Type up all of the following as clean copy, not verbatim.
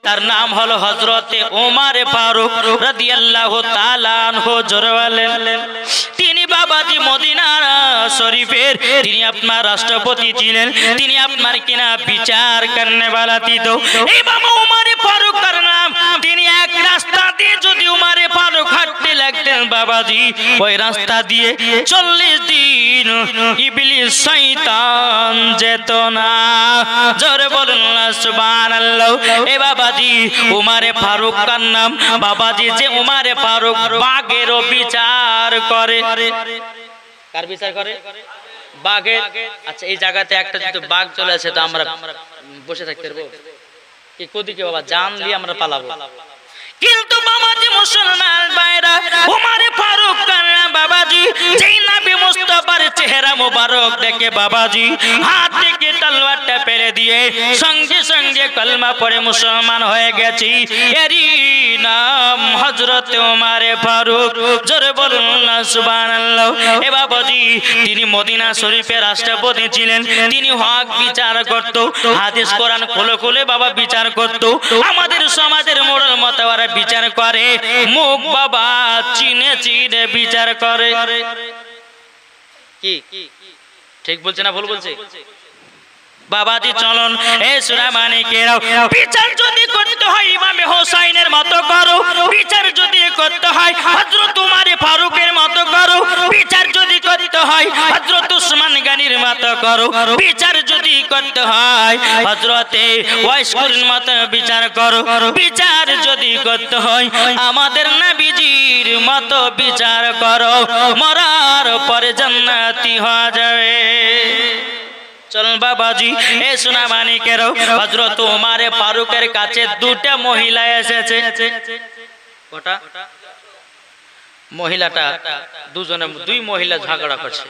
তার নাম হলো হযরতে ওমর ফারুক রাদিয়াল্লাহু তাআলা আনহু। জোরে বলেন। তিনি বাবাজি মদিনা শরীফের তিনি আপনার রাষ্ট্রপতি ছিলেন, তিনি আপনার কিনা বিচার করনে वाला थी। तो এই বাবা ওমর ফারুক তার নাম। তিনি এক রাস্তা দিয়ে যদি ওমর ফারুক হাঁটতে লাগতেন বাবাজি, ওই রাস্তা দিয়ে 40 দিন ইবলিস শয়তান যেত না। জোরে বলুন না সুবহানাল্লাহ। এ বাবাজি ওমর ফারুক কার নাম বাবাজি, যে ওমর ফারুক বাঘেরও বিচার করে। কার বিচার করে? বাঘের। আচ্ছা এই জায়গাতে একটা যদি বাঘ চলে আসে তো আমরা বসে থাকতে পারবো কি? কোদিকে বাবা জান দিয়ে আমরা পালাবো। কিন্তু বাবাজি মুসলমান ভাইরা ওমর ফারুক কার নাম বাবাজি, যেই নবী মুস্তাফার চেহারা মোবারক দেখে বাবাজি হাত থেকে তলোয়ারটা ফেলে দিয়ে সঙ্গে সঙ্গে কলমা পড়ে মুসলমান হয়ে গেছি। এরই নাম হযরত ওমর ফারুক। জোরে বলুন না সুবহানাল্লাহ। এ বাবাজি তিনি মদিনা শরীফের রাষ্ট্রপতি ছিলেন, তিনি হক বিচার করত, হাদিস কোরআন খুলে খুলে বাবা বিচার করত। আমাদের সমাজের মোড়ল মত বিচার করে, মুখ বাবা চিনে চিনে বিচার করে। কি ঠিক বলছে না ভুল বলছে? বাবাজি চলুন এ সুরামানিকেরাও, বিচার যদি করতে হয় ইমাম হোসাইনের মতো করো, বিচার যদি করতে হয় হযরত ওমর ফারুকের মতো করো, বিচার যদি করতে হয় হযরত উসমান গনির মতো করো, বিচার যদি করতে হয় হযরতে ওয়াইসকুরের মতো বিচার করো, বিচার যদি করতে হয় আমাদের নবীজির মতো বিচার করো, মরার পরে জান্নাতি হয়ে যাবে। চলুন বাবাজি এ সুনামানিকেরাও, হযরত ওমর ফারুকের কাছে দুটা মহিলা এসেছে। কটা? মহিলাটা দুজনে দুই মহিলা ঝগড়া করছে।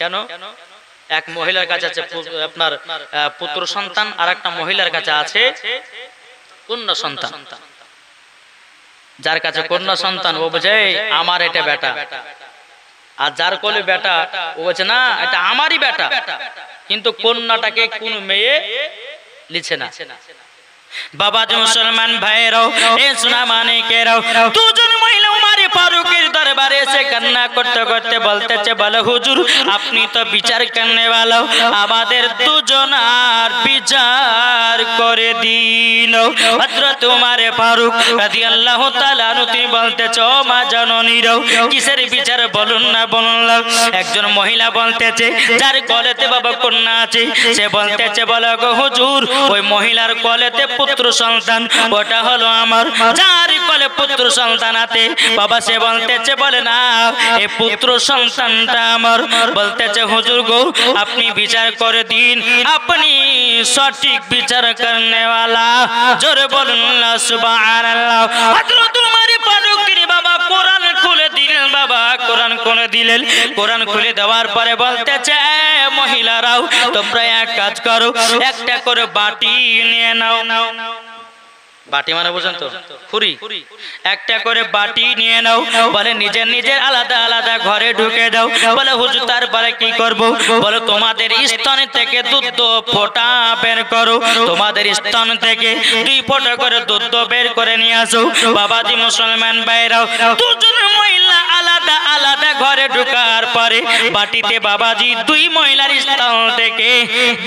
কেন? এক মহিলার কাছে আছে আপনার পুত্র সন্তান, আর একটা মহিলার কাছে আছে কন্যা সন্তান। যার কাছে কন্যা সন্তান ও বলছে আমার এটা বেটা, আর যার কোলে বেটা ও বলছে না এটা আমারই বেটা, কিন্তু কন্যাটাকে কোন মেয়ে লিছে না। বাবাজি মুসলমান ভাইরাও এ সুনামানিকেরাও, দুজন মহিলা ওমর ফারুকের দরবারে এসে কান্না করতে করতে বলতেছে, বলে হুজুর আপনি তো বিচার করনে वाला, আমাদের দুজনার বিচার করে দিন। হযরত ওমর ফারুক রাদিয়াল্লাহু তাআলা আনহু তিনি বলতেছে, ও মা জননীরাও কিসের বিচার বলুন না বলুন। একজন মহিলা বলতেছে যার কোলেতে বাবা কন্যা আছে, সে বলতেছে বলে গো হুজুর ওই মহিলার কোলেতে পুত্র সন্তান, ওটা হলো আমার। যার কোলে পুত্র সন্তান আছে বাবা সে বলতেছে বলে না এই পুত্র সন্তানটা আমার। বলতেছে হুজুর গো আপনি বিচার করে দিন, আপনি সঠিক বিচার করনে वाला। জোরে বলুন না সুবহানাল্লাহ। হযরত ওমর ফারুক তিনি বাবা কোরআন খুলে দিলেন, বাবা কোরআন খুলে দিলেন। কোরআন খুলে দেওয়ার পরে বলতেছে মহিলারাও তোমরা এক কাজ করো, একটা করে বাটি নিয়ে নাও। বাটি মানে বুঝেন তো? খুরি। একটা করে বাটি নিয়ে নাও, বলে নিজের নিজের আলাদা আলাদা ঘরে ঢুকে দাও। বলে হুজুর তারপরে কি করব? বলে তোমাদের স্তন থেকে দুধ ফোঁটা বের করো, তোমাদের স্তন থেকে 2 ফোঁটা করে দুধ বের করে নিয়ে আসো। বাবাজি মুসলমান ভাইরাও দুজন মহিলা আলাদা আলাদা ঘরে ঢোকার পরে বাটিতে বাবাজি 2 মহিলার স্তন থেকে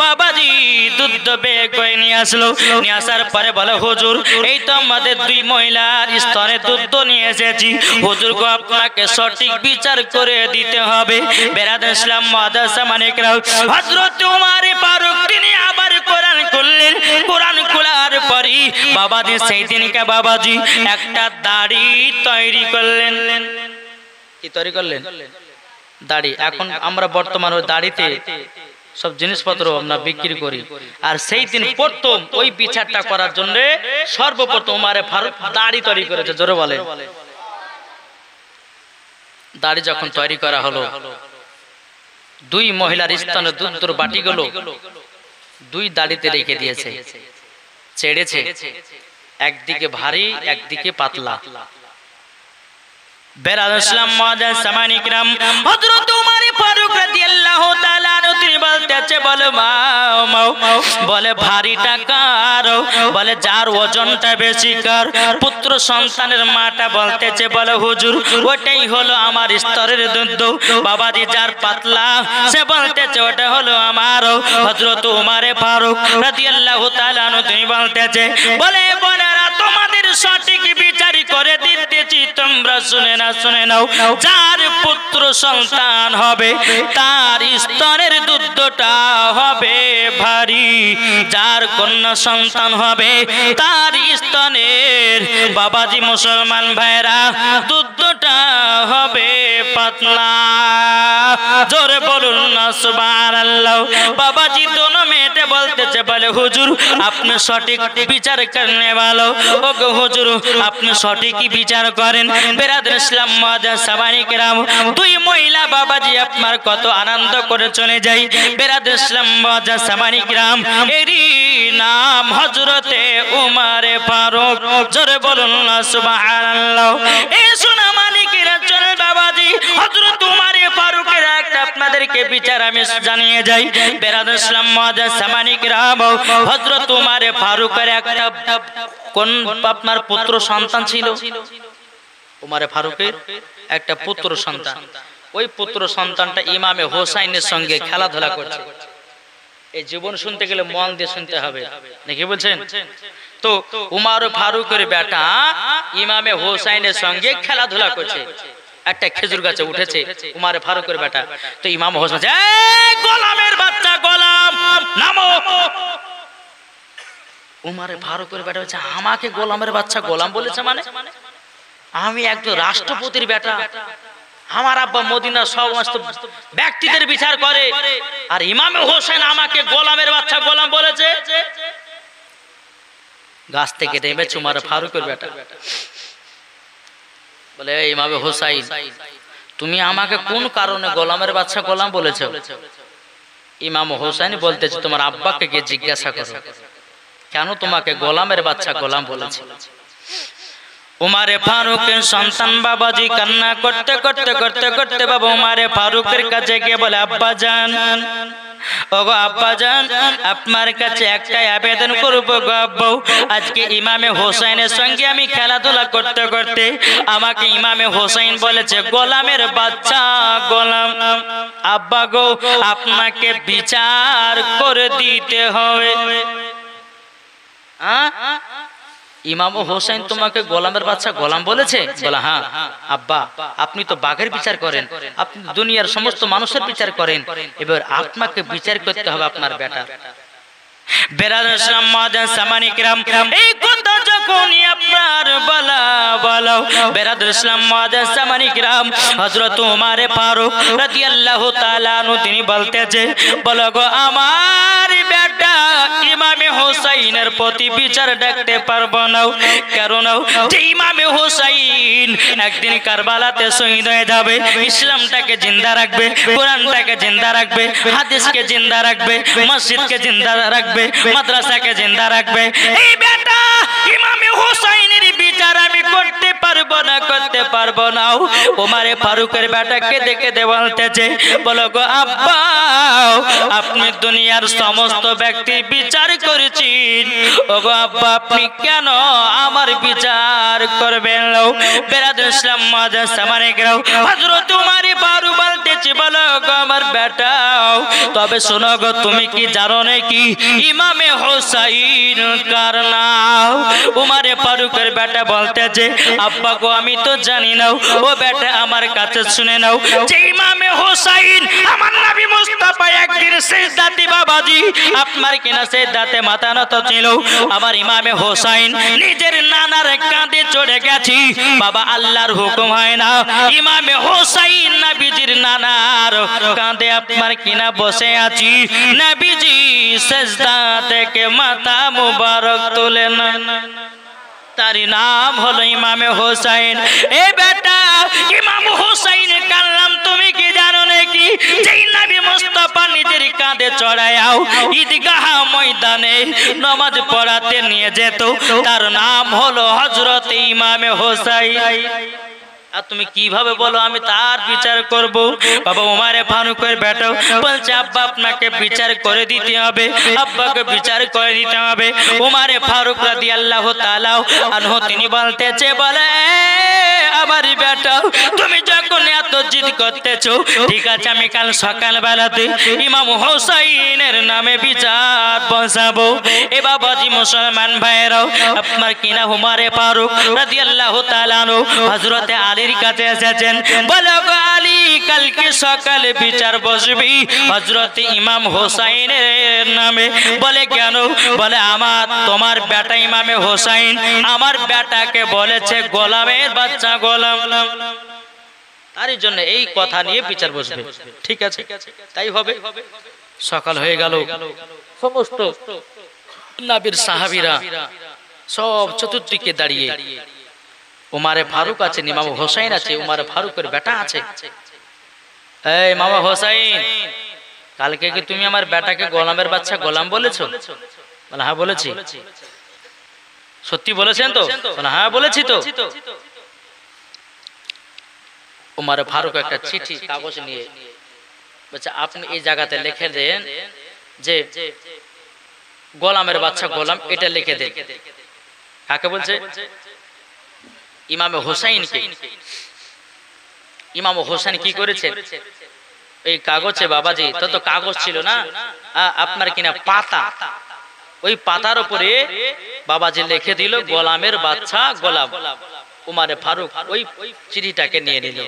বাবাজি দুধ বের করে নিয়ে আসলো। নিয়ে আসার পরে বলে হুজুর এই তো আমাদের 2 মহিলার স্তনে দুধ নিয়ে এসেছি, হুজুর গো আপনাকে সঠিক বিচার করে দিতে হবে। বেরাদার ইসলাম মাদ্রাসা মানিকরাও হযরত ওমর ফারুক তিনি আবার কোরআন খুললেন। কোরআন খোলার পরই বাবাজি সেই দিনকে বাবাজি একটা দাড়ি তৈরি করলেন। কি তৈরি করলেন? দাড়ি। এখন আমরা বর্তমান ওই দাড়িতে সব জিনিসপত্র আমরা বিক্রি করি, আর সেই দিন প্রথম ওই বিচারটা করার জন্য সর্বপ্রথম ওমর ফারুক দাড়ি তৈরি করেছে। জোরে বলে। দাড়ি যখন তৈরি করা হলো 2 মহিলার স্তনে দুধের বাটিগুলো 2 দাড়িতে রেখে দিয়েছে, ছেড়েছে। একদিকে ভারী একদিকে পাতলা। বেরাদর ইসলাম মুআজ্জাজ সামানি কিরাম হযরত উমর ফারুক রাদিয়াল্লাহু তাআলা তিনি বলতেছে বলে মাও বলে ভারীটা কার বলে যার ওজনটা বেশি কার পুত্র সন্তানের মাটা বলতেছে বলে হুজুর ওটাই হলো আমার স্তরের দুধ বাবাজি যার পাতলা সে বলতেছে ওটা হলো আমার হযরত উমর ফারুক রাদিয়াল্লাহু তাআলা তিনি বলতেছে বলে বোনেরা তোমাদের সঠিক বিচার করে দিতেছি তোমরা শুনে নাও যার পুত্র সন্তান হবে তার স্তনের দুধটা হবে ভারী যার কন্যা সন্তান হবে তার স্তনের বাবাজি মুসলমান ভাইরা দুধটা হবে পাতলা জোরে বলুন না সুবহানাল্লাহ বাবাজি দোনো মেয়েতে বলতেছে বলে হুজুর আপনি সঠিক বিচার করনে ভালো ও গো হুজুর আপনি সঠিকই বিচার করেন বেরাদর ইসলাম মুআজ্জাজ সামানি কিরাম দুই মহিলা বাবাজি আপনার কত আনন্দ করে চলে যাই বেরাদর ইসলাম মুআজ্জাজ সামানি কিরাম এরই নাম হযরতে উমর ফারুক জোরে বলুন না সুবহানাল্লাহ এই সোনা মালিকেরা চলে বাবাজি হযরত উমর ফারুকের একটা আপনাদেরকে বিচার আমি জানিয়ে যাই বেরাদর ইসলাম মুআজ্জাজ সামানি কিরাম হযরত উমর ফারুকের একটা কোন আপনার পুত্র সন্তান ছিল উমর ফারুকের একটা পুত্র সন্তান ওই পুত্র সন্তানটা ইমামে হোসাইনের সঙ্গে খেলাধুলা করছে এই জীবন শুনতে গেলে মন দিয়ে শুনতে হবে নাকি বলছেন তো উমর ফারুকের বেটা ইমামে হোসাইনের সঙ্গে খেলাধুলা করছে একটা খেজুর গাছে উঠেছে উমর ফারুকের বেটা তো ইমাম হোসেন এই গোলামের বাচ্চা গোলাম নামো উমর ফারুকের বেটা বলছে আমাকে গোলামের বাচ্চা গোলাম বলেছে মানে আমি একজন রাষ্ট্রপতির বেটা আমার আব্বা মদিনার সমস্ত ব্যক্তিদের বিচার করে আর ইমামে হোসেন আমাকে গোলামের বাচ্চা গোলাম বলেছে গাছ থেকে নেমেছে উমর ফারুকের বেটা বলে ইমামে হোসাইন তুমি আমাকে কোন কারণে গোলামের বাচ্চা গোলাম বলেছো ইমাম হোসেন বলতেছে তোমার আব্বাকে গিয়ে জিজ্ঞাসা করো কেন তোমাকে গোলামের বাচ্চা গোলাম বলেছে উমর ফারুকের সন্তান বাবাজি কান্না করতে করতে করতে করতে বাবা উমর ফারুকের কাছে গিয়ে বলে আব্বা জান ওগো আব্বা জান আপনার কাছে একটাই আবেদন করব গো আব্বা আজকে ইমামে হোসেনের সঙ্গে আমি খেলাধুলা করতে করতে আমাকে ইমামে হোসেন বলেছে গোলামের বাচ্চা গোলাম আব্বা গো আপনাকে বিচার করে দিতে হবে ইমাম হোসেন তোমাকে গোলামের বাচ্চা গোলাম বলেছে বলা হ্যাঁ আব্বা আপনি তো বাঘের বিচার করেন আপনি দুনিয়ার সমস্ত মানুষের বিচার করেন এবার আপনাকে বিচার করতে হবে আপনার বেটা বেরাদর ইসলাম মুআজ্জাজ সামানি কিরাম এই কথা যখনই আপনার বলা বেরাদর ইসলাম মুআজ্জাজ সামানি কিরাম হযরত উমর ফারুক রাদিয়াল্লাহু তাআলা আনহু তিনি বলতেছে বলো গো আমার বেটা ইমামে হোসাইনের প্রতি বিচার ডাকতে পারবো না কারণ যে ইমামে হোসাইন একদিন কারবালাতে শহীদ হয়ে যাবে ইসলামটাকে জিন্দা রাখবে কোরআনটাকে জিন্দা রাখবে হাদিসকে জিন্দা রাখবে মসজিদকে জিন্দা রাখবে মাদ্রাসাকে জিন্দা রাখবে এই বেটা ইমামে হোসাইনের বিচার আমি করতে পারবো না উমর ফারুকের বেটাকে দেখে বলতেছে বলো গো আব্বা আপনি দুনিয়ার সমস্ত ব্যক্তি বিচার করেছেন ওগো আব্বা আপনি কেন আমার বিচার করবেন না বেরাদর ইসলাম মুআজ্জাজ সামানি কিরাম হযরত উমর ফারুক বলতেছে বলো গো আমার বেটা তবে শোনো গো তুমি কি জানো নাকি ইমামে হোসাইন কার নাম উমর ফারুকের বেটা বলতেছে আব্বা গো আমি তো জানি না ও বেটা আমার কাছে শুনে নাও যে ইমামে হোসাইন আমার নবী মুস্তাফা একদিন সিজদাতে বাবাজি আপনার কিনা সিজদাতে মাথা নত ছিল আমার ইমামে হোসাইন নিজের নানার কাঁধে চড়ে গেছি বাবা আল্লাহর হুকুম হয় না ইমামে হোসাইন নবীজির নানার কাঁধে আপনার কিনা বসে আছি নবীজি সিজদা থেকে মাথা মুবারক তুলেন তার নাম হলো ইমামে হোসাইন এ বেটা ইমাম হোসাইন কার নাম তুমি কি জানো নাকি যেই নবী মুস্তাফা নিজের কাঁধে চড়ায়াও ঈদগাহ ময়দানে নামাজ পড়াতে নিয়ে যেত তার নাম হলো হযরত ইমামে হোসাইন আর তুমি কিভাবে বলো আমি তার বিচার করব? বাবা ওমরে ফারুকের বেটা বলছে আব্বা আপনাকে বিচার করে দিতে হবে, আব্বাকে বিচার করে দিতে হবে। ওমরে ফারুক রাদিয়াল্লাহু তাআলা আনহু তিনি বলতেছে, বলে আমার বেটা তুমি যখন এত জিদ করতেছো, ঠিক আছে আমি কাল সকাল বেলাতে ইমাম হোসাইনের নামে বিচার বসাবো। এ বাবাজি মুসলমান ভাইরাও, আপনার কিনা ওমরে ফারুক রাদিয়াল্লাহু তাআলা আনহু হযরতে আলীর কাছে এসেছেন, বলে আলী কালকে সকালে বিচার বসবি হযরতে ইমাম হোসাইনের নামে। বলে কেন? বলে আমার তোমার বেটা ইমামে হোসাইন আমার বেটাকে বলেছে গোলামের বাচ্চা গোলাম, তারই জন্য এই কথা নিয়ে বিচার বসবে। ঠিক আছে তাই হবে। সকাল হয়ে গেল, সমস্ত নবীর সাহাবীরা সব চতুর্দিকে দাঁড়িয়ে, উমারে ফারুক আছে, ইমাম হোসাইন আছে, উমারে ফারুকের বেটা আছে। এই মামা হোসাইন, কালকে কি তুমি আমার বেটাকে গোলামের বাচ্চা গোলাম বলেছো? বলে হ্যাঁ বলেছি। সত্যি বলেছেন তো? বলে হ্যাঁ বলেছি তো। উমারে ফারুক একটা চিঠি কাগজ নিয়ে বলছে আপনি এই জায়গাতে লিখে দেন যে গোলামের বাচ্চা গোলাম, এটা লিখে দেন। কাকে বলছে? ইমামে হোসাইনকে। ইমাম হোসেন কি করেছে? এই কাগজে বাবাজি তত কাগজ ছিল না, আপনার কিনা পাতা, ওই পাতার উপরে বাবাজি লিখে দিল গোলামের বাচ্চা গোলাম। উমারে ফারুক ওই চিঠিটাকে নিয়ে নিল।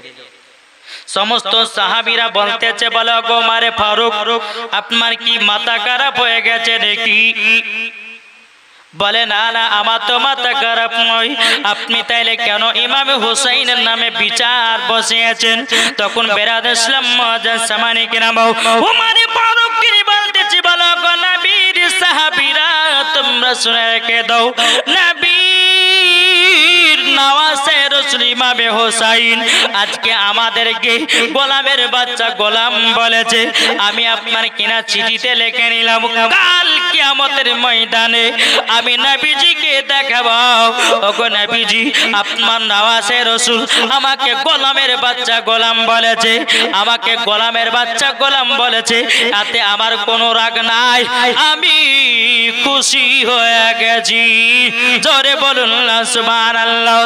সমস্ত সাহাবীরা বলতেছে, বলো গো উমারে ফারুক আপনার কি মাথা খারাপ হয়ে গেছে নাকি? বলে না না আমার তো মাথা খারাপ নয়, আপনি তাইলে কেন ইমাম হুসাইনের নামে বিচার বসিয়েছেন? তখন বেরাদর ইসলাম মুআজ্জাজ সামানি কিরাম উমারে ফারুক তিনি বলতেছি, বলো গো নবীর সাহাবীরা তোমরা শুনে রেখে দাও, নবীর নওয়াজে রাসূল ইমাম হোসাইন আজকে আমাদেরকে গোলামের বাচ্চা গোলাম বলেছে। আমি আপনার কিনা চিঠিতে লিখে নিলাম, কাল কিয়ামতের ময়দানে আমি নবীজিকে দেখাবো, ওগো নবীজি আপনার নওয়াজে রাসূল আমাকে গোলামের বাচ্চা গোলাম বলেছে, আমাকে গোলামের বাচ্চা গোলাম বলেছে, তাতে আমার কোনো রাগ নাই, আমি খুশি হয়ে গেছি। জোরে বলুন না সুবহানাল্লাহ।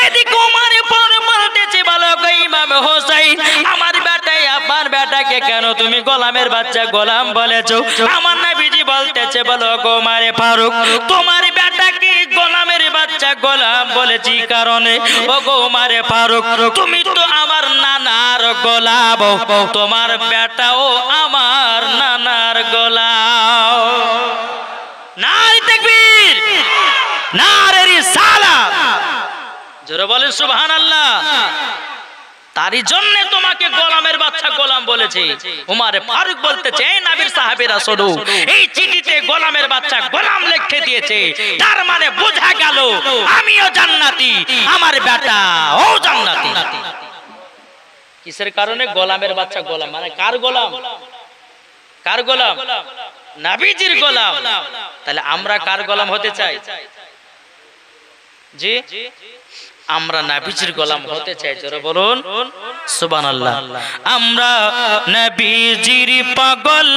এদিকে উমারে ফারুক বলতেছে, বলো গো ইমাম হোসাইন আমার বেটাই আপনার বেটাকে কেন তুমি গোলামের বাচ্চা গোলাম বলেছো? আমার নবীজি বলতেছে, বলো গো উমারে ফারুক তোমার বেটাকে গোলামের বাচ্চা গোলাম বলেছি কারণে, ও গো উমারে ফারুক তুমি তো আমার নানার গোলাম, তোমার বেটাও আমার নানার গোলাম। নারে তাকবীর, নারে রিসালাত, জোরে বলেন সুবহানাল্লাহ। তারই জন্য তোমাকে গোলামের বাচ্চা গোলাম বলেছে। উমারে ফারুক বলতেছে, এই নবীর সাহাবীরা শোনো, এই চিঠিতে গোলামের বাচ্চা গোলাম লিখে দিয়েছে, তার মানে বোঝা গেল আমিও জান্নাতি, আমার বেটা ও জান্নাতি। কিসের কারণে? গোলামের বাচ্চা গোলাম, মানে কার গোলাম? কার গোলাম? নবীজির গোলাম। তাহলে আমরা কার গোলাম হতে চাই? জি আমরা নবীজির গোলাম হতে চাই। জোরে বলুন সুবহানাল্লাহ। আমরা নবীজির পাগল,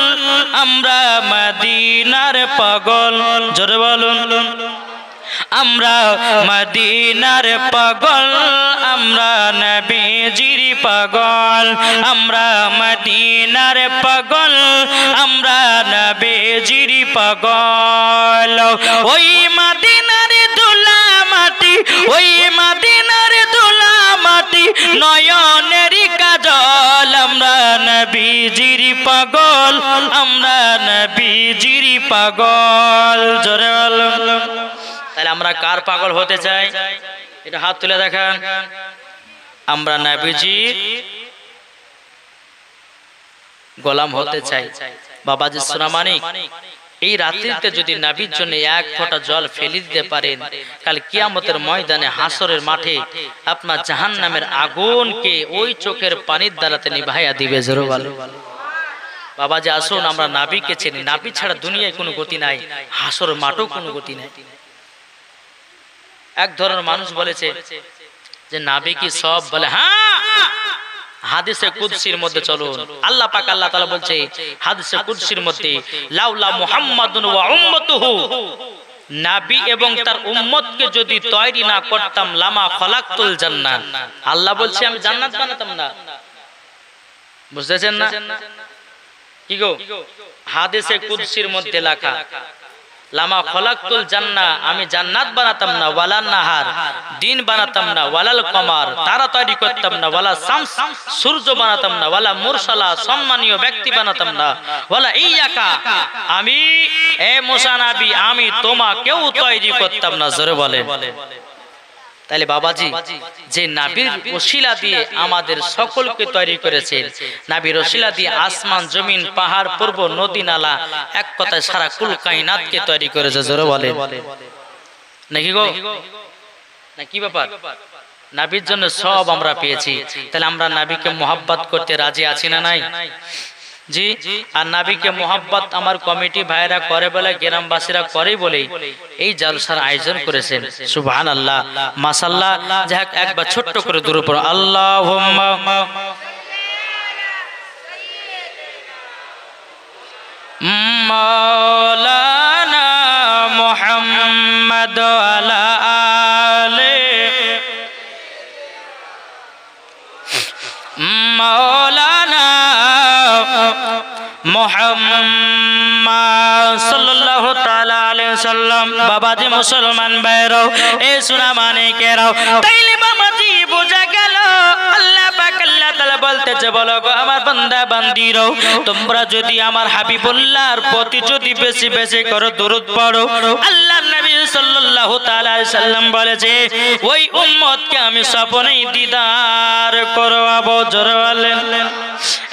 আমরা মদিনার পাগল। জোরে বলুন আমরা মদিনার পাগল, আমরা নবীজির পাগল, আমরা মদিনার পাগল, আমরা নবীজির পাগল। ওই মদিনার ধুলা মাটি, ওই মদিনার ধুলা মাটি নয়নের কাজল, আমরা নবীজির পাগল, আমরা নবীজির পাগল। জোরে বলুন। তাহলে আমরা কার পাগল হতে চাই? এটা হাত তুলে দেখান। আমরা নবীজির গোলাম হতে চাই। বাবাজি সোনামানিক, এই রাত্রিতে যদি নবীর জন্য এক ফোঁটা জল ফেলে দিতে পারেন, কাল কিয়ামতের ময়দানে হাসরের মাঠে আপনার জাহান্নামের আগুনকে ওই চোখের পানির দ্বারাতে নিভাইয়া দিবে। জোরে বলুন। বাবাজি আসুন আমরা নবীকে চিনি, নবী ছাড়া দুনিয়ায় কোনো গতি নাই, হাসরের মাঠেও কোনো গতি নাই। এক ধরনের মানুষ বলেছে, যে নাবি কি সব বলে? হ্যাঁ, হাদিসে কুদসির মধ্যে চলুন, আল্লাহ পাক আল্লাহ তাআলা বলছে হাদিসে কুদসির মধ্যে, লাউলা মুহাম্মাদুন ওয়া উম্মতুহু, নবী এবং তার উম্মতকে যদি তৈরি না করতাম, লামা খলাকতুল জান্নাত, আল্লাহ বলছে আমি জান্নাত বানাতাম না। বুঝতেছেন না কি গো? হাদিসে কুদসির মধ্যে লেখা, লামা খলাকতুল জান্নাহ, আমি জান্নাত বানাতাম না, ওয়ালান নাহার, দিন বানাতাম না, ওয়ালাল কমার, তারা তৈরি করতাম না, ওয়ালা শামস, সূর্য বানাতাম না, ওয়ালা মুরসালা, সম্মানীয় ব্যক্তি বানাতাম না, ওয়ালা ইয়াকা, আমি এ মুসা নবী আমি তোমাকেও তৈরি করতাম না। জোরে বলেন। তাহলে বাবাজি যে নবীর ওসিলা দিয়ে আমাদের সকলকে তৈরি করেছেন, নবীর ওসিলা দিয়ে আসমান জমিন পাহাড় পর্বত নদী নালা, এক কথায় সারা কুল কায়নাতকে তৈরি করেছে। জোরে বলেন নাকি গো? না কি ব্যাপার? নবীর জন্য সব আমরা পেয়েছি, তাহলে আমরা নবীকে মোহাব্বত করতে রাজি আছি না নাই? জি। আর নবীকে মোহাব্বত আমার কমিটি ভাইরা করে বলে, গ্রামবাসীরা করে বলেই এই জলসার আয়োজন করেছেন। সুবহানাল্লাহ, মাশাআল্লাহ। যাক একবার ছোট্ট করে দূরে পড়ো, আল্লাহুম্মা মাওলানা মুহাম্মদ আলা আলে মাওলানা মুহাম্মদ সাল্লাল্লাহু তাআলা আলাইহি ওয়াসাল্লাম। বাবাজি মুসলমান ভাইরাও, এ সোনা মানিকেরাও, তাইলে বাবাজি বোঝা গেল আল্লাহ পাক আল্লাহ তাআলা বলতেছে, বলো গো আমার বান্দা বান্দিরাও, তোমরা যদি আমার হাবিবুল্লাহর প্রতি যদি বেশি বেশি করে দরুদ পড়ো, আল্লাহ নবী সাল্লাল্লাহু তাআলা আলাইহি সাল্লাম বলেছে ওই উম্মতকে আমি স্বপ্নেই দিদার করবাবো। জোরে বলেন।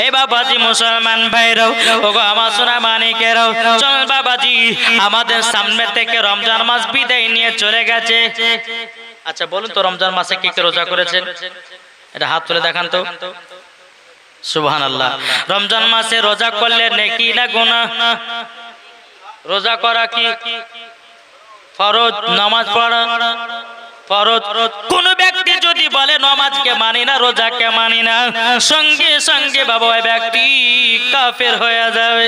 এ বাবাজি মুসলমান ভাইরাও, ওগো আমার সোনা মানিকেরাও, চল বাবাজি আমাদের সামনে থেকে রমজান মাস বিদায় নিয়ে চলে গেছে। আচ্ছা বলুন তো, রমজান মাসে কে কে রোজা করেছেন? এটা হাত তুলে দেখান তো। সুবহানাল্লাহ। রমজান মাসে রোজা করলে নেকি না গুনাহ? রোজা করা কি ফরজ? নামাজ পড়া ফরজ। কোন ব্যক্তি যদি বলে নামাজকে মানি না, রোজাকে মানি না, সঙ্গে সঙ্গে বাবা ওই ব্যক্তি কাফের হয়ে যাবে।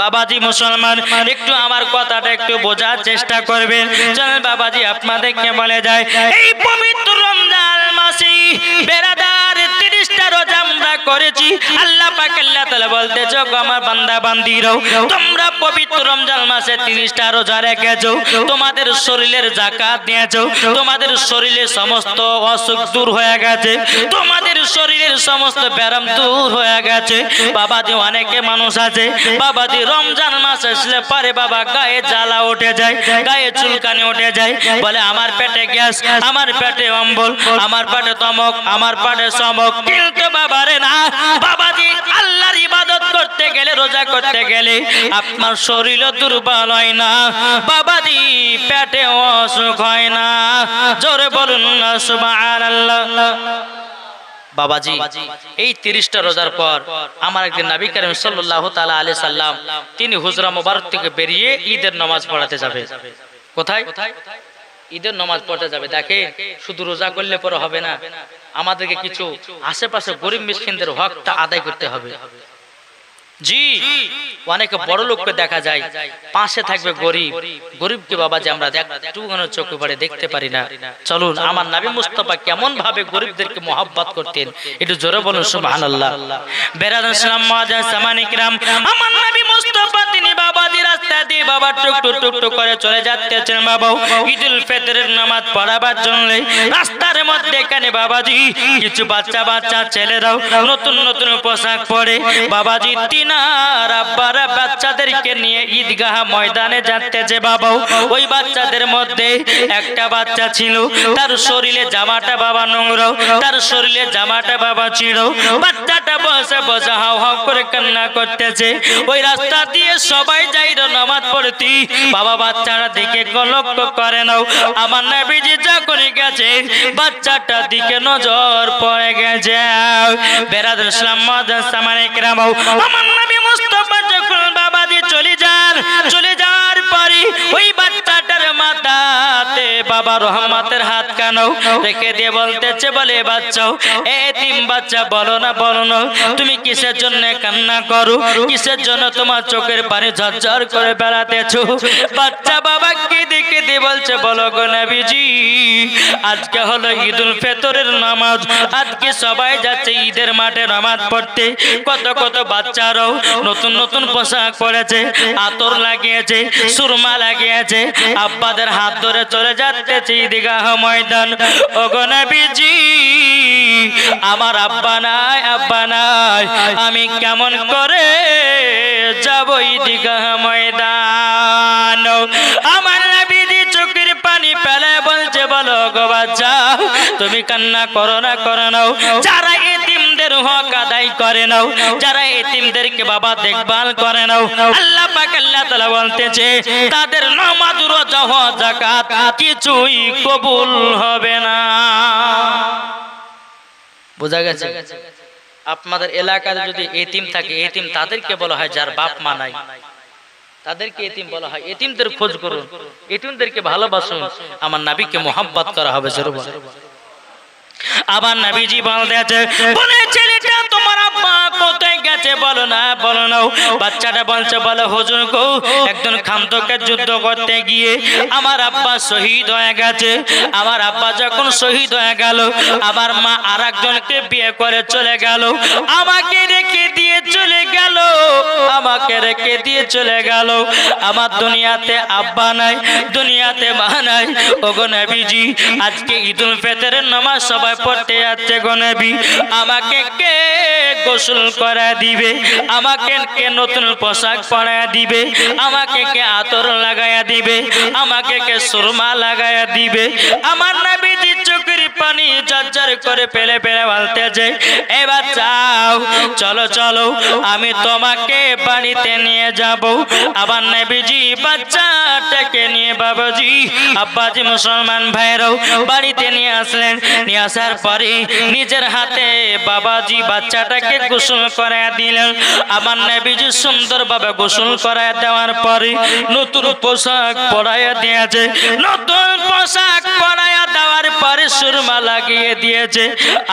বাবাজি মুসলমান, একটু আমার কথাটা একটু বোঝার চেষ্টা করবেন। চল বাবাজি আপনাদেরকে বলে যায়, এই পবিত্র রমজান মাসে বেরাদার 30টা রোজা আমরা করেছি। আল্লাহ পাক আল্লাহ তাআলা বলতেছে, গো আমার বান্দা বান্দিরাও, তোমরা পবিত্র রমজান মাসে 30টা রোজা রেখেছো, তোমাদের শরীরের যাকাত দিয়েছো, তোমাদের শরীরের সমস্ত অসুখ দূর হয়ে গেছে, তোমাদের শরীরের সমস্ত ব্যারাম দূর হয়ে গেছে। বাবাজি অনেকে মানুষ আছে বাবাজি রমজান মাস আসলে পরে বাবা গায়ে জ্বালা উঠে যায়, গায়ে চুলকানি উঠে যায়, বলে আমার পেটে গ্যাস, আমার পেটে অম্বল, আমার পেটে তমক, আমার পেটে সমক। কিন্তু বাবারে না, বাবাজি আল্লাহর ইবাদত করতে গেলে, রোজা করতে গেলে আপনার শরীর দুর্বল হয় না, বাবাজি পেটে অসুখ হয় না। জোরে বলুন না সুবহানাল্লাহ। বাবাজি এই 30টা রোজার পর আমার একদিন নবী করিম সাল্লাল্লাহু তাআলা আলাইহি সাল্লাম তিনি হুজরা মুবারক থেকে বেরিয়ে ঈদের নামাজ পড়াতে যাবে। কোথায়? ঈদের নামাজ পড়তে যাবে। দেখে শুধু রোজা করলে পরে হবে না, আমাদেরকে কিছু আশেপাশে গরিব মিসকিনদের হকটা আদায় করতে হবে। জি, অনেক বড় লোককে দেখা যায় পাশে থাকবে গরিব, গরিবকে বাবাজি আমরা একটু চোখে পড়ে দেখতে পারি না। চলুন আমার নবী মুস্তাফা কেমন ভাবে গরিবদেরকে মোহাব্বত করতেন একটু জোরে বলুন সুবহানাল্লাহ। বেরাদার সালাম মুআজ্জাজ সামানি কিরাম, আমার নবী মুস্তাফা তিনি বাবাজি রাস্তা দিয়ে বাবা টুক টুক টুক করে চলে যাচ্ছেন বাবা ঈদুল ফিতরের নামাজ পড়াবার জন্য। রাস্তার মধ্যে এখানে বাবাজি কিছু বাচ্চা বাচ্চা ছেলেরাও নতুন নতুন পোশাক পরে বাবাজি তিনার আব্বারা বাচ্চাদেরকে নিয়ে ঈদগাহ ময়দানে যাচ্ছে বাবা। ওই বাচ্চাদের মধ্যে একটা বাচ্চা ছিল, তার শরীরে জামাটা বাবা নোংরা, তার শরীরে জামাটা বাবা ছিল, বাচ্চাটা বসে বসে হাও হাও করে কান্না করতেছে। ওই রাস্তা দিয়ে সবাই যাইর নামাজ পড়তে, বাবা বাচ্চাটা দিকে লক্ষ্য করে নাও। আমার নবীজি যখন গেছে বাচ্চাটা দিকে নজর পড়ে গেছে। বেরাদার ইসলাম মুআজ্জাজ সামানে কিরাম, আমার নবী মুস্তাফা যখন বাবাজি চলে যাওয়ার পরে ওই বাচ্চাটার মা মাথাতে বাবা রহমতের হাত কানো রেখে দিয়ে বলতেছে, বলে বাচ্চা এতিম বাচ্চা বলো না তুমি কিসের জন্য কান্না করো, কিসের জন্য তোমার চোখের পানি ঝরঝর করে বেড়াতেছো? বাচ্চা বাবাকে দেখে দিয়ে বলছে, বলো গো নবীজি, আজকে হলো ঈদুল ফিতরের নামাজ, আজকে সবাই যাচ্ছে ঈদের মাঠে নামাজ পড়তে। কত কত বাচ্চারাও নতুন নতুন পোশাক পরেছে, আতর লাগিয়েছে, সুরমা লাগিয়েছে, আব্বাদের হাত ধরে চলে যাচ্ছে ঈদগাহ ময়দান। ওগো নবীজি, আমার আব্বা নাই, আমি কেমন করে যাব ঈদগাহ ময়দান? আমার নবীজি চোখের পানি ফেলে বলছে, বলো গো বাচ্চা, তুমি কান্না করো না, যারা এতিমদের হক আদায় করে নাও, যারা এতিমদেরকে বাবা দেখভাল করে নাও, আল্লাহ পাক আল্লাহ তাআলা বলতেছে তাদের নামাজ রোজা হজ যাকাত কিছুই কবুল হবে না। বোঝা গেছে? আপনাদের এলাকায় যদি এতিম থাকে, এতিম তাদেরকে বলা হয় যার বাপ মা নাই, তাদেরকে এতিম বলা হয়। এতিমদের খোঁজ করুন, এতিমদেরকে ভালোবাসুন, আমার নবীকে মোহাব্বত করা হবে। আবার নবীজি বলতেছে, বলে ছেলেটা তোমার আব্বা কোথায় গেছে বলো না। বাচ্চাটা বলছে, বলে হুজুর গো, একজন খান্তকে যুদ্ধ করতে গিয়ে আমার আব্বা শহীদ হয়ে গেছে। আমার আব্বা যখন শহীদ হয়ে গেল, আমার মা আরেকজনকে বিয়ে করে চলে গেল, আমাকে রেখে দিয়ে চলে গেল। আমার দুনিয়াতে আব্বা নাই, দুনিয়াতে মা নাই। ওগো নবীজি, আজকে ঈদুল ফিতরের নামাজ সবাই পড়তে যাচ্ছে গো নবী, আমাকে কে গোসল করা দিবে, আমাকে কে নতুন পোশাক পরায়া দিবে, আমাকে কে আতর লাগায়া দিবে, আমাকে কে সুরমা লাগায়া দিবে? আমার নবীজি চোখের পানি ঝরঝর করে ফেলে বলতেছে, এবার যাও, চলো আমি তোমাকে বাড়িতে নিয়ে যাব। আবার নবীজি বাচ্চাটাকে নিয়ে বাবাজি আব্বাজি মুসলমান ভাইরাও বাড়িতে নিয়ে আসলেন। নিয়ে আসার পরে নিজের হাতে বাবাজি বাচ্চাটাকে গোসল করায়া দিলেন। আমার নবীজি সুন্দরভাবে গোসল করায়া দেওয়ার পরে নতুন পোশাক পরায়া দিয়েছে। নতুন পোশাক পরায়া দেওয়ার পরে সুরমা লাগিয়ে দিয়েছে,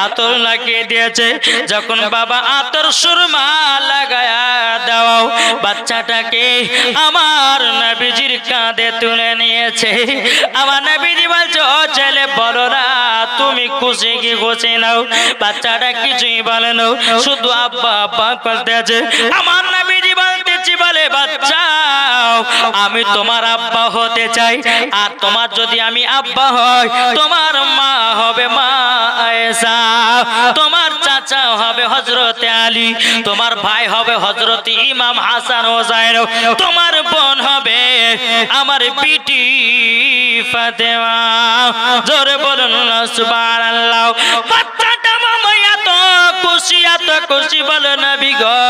আতর লাগিয়ে দিয়েছে। যখন বাবা আতর সুরমা লাগায়া দাও, বাচ্চাটাকে আমার নবীজির কাঁধে তুলে নিয়েছে। আমার নবীজি বলছে, ও ছেলে বলো না তুমি খুশি কি খুশি নাও? বাচ্চাটা কিছুই বলে না, শুধু আব্বা আব্বা করতেছে। আমার নবীজি বলতেছি, বলে বাচ্চা আমি তোমার আব্বা হতে চাই, আর তোমার যদি আমি আব্বা হয়, তোমার মা হবে মা আয়েশা, তোমার চাচা হবে হযরত আলী, তোমার ভাই হবে হযরত ইমাম হাসান হোসেন, তোমার বোন হবে আমার বিটি ফাতেমা। জোরে বলুন না সুবহানাল্লাহ। বাচ্চাটা মামা এত খুশি বলে নবী গো,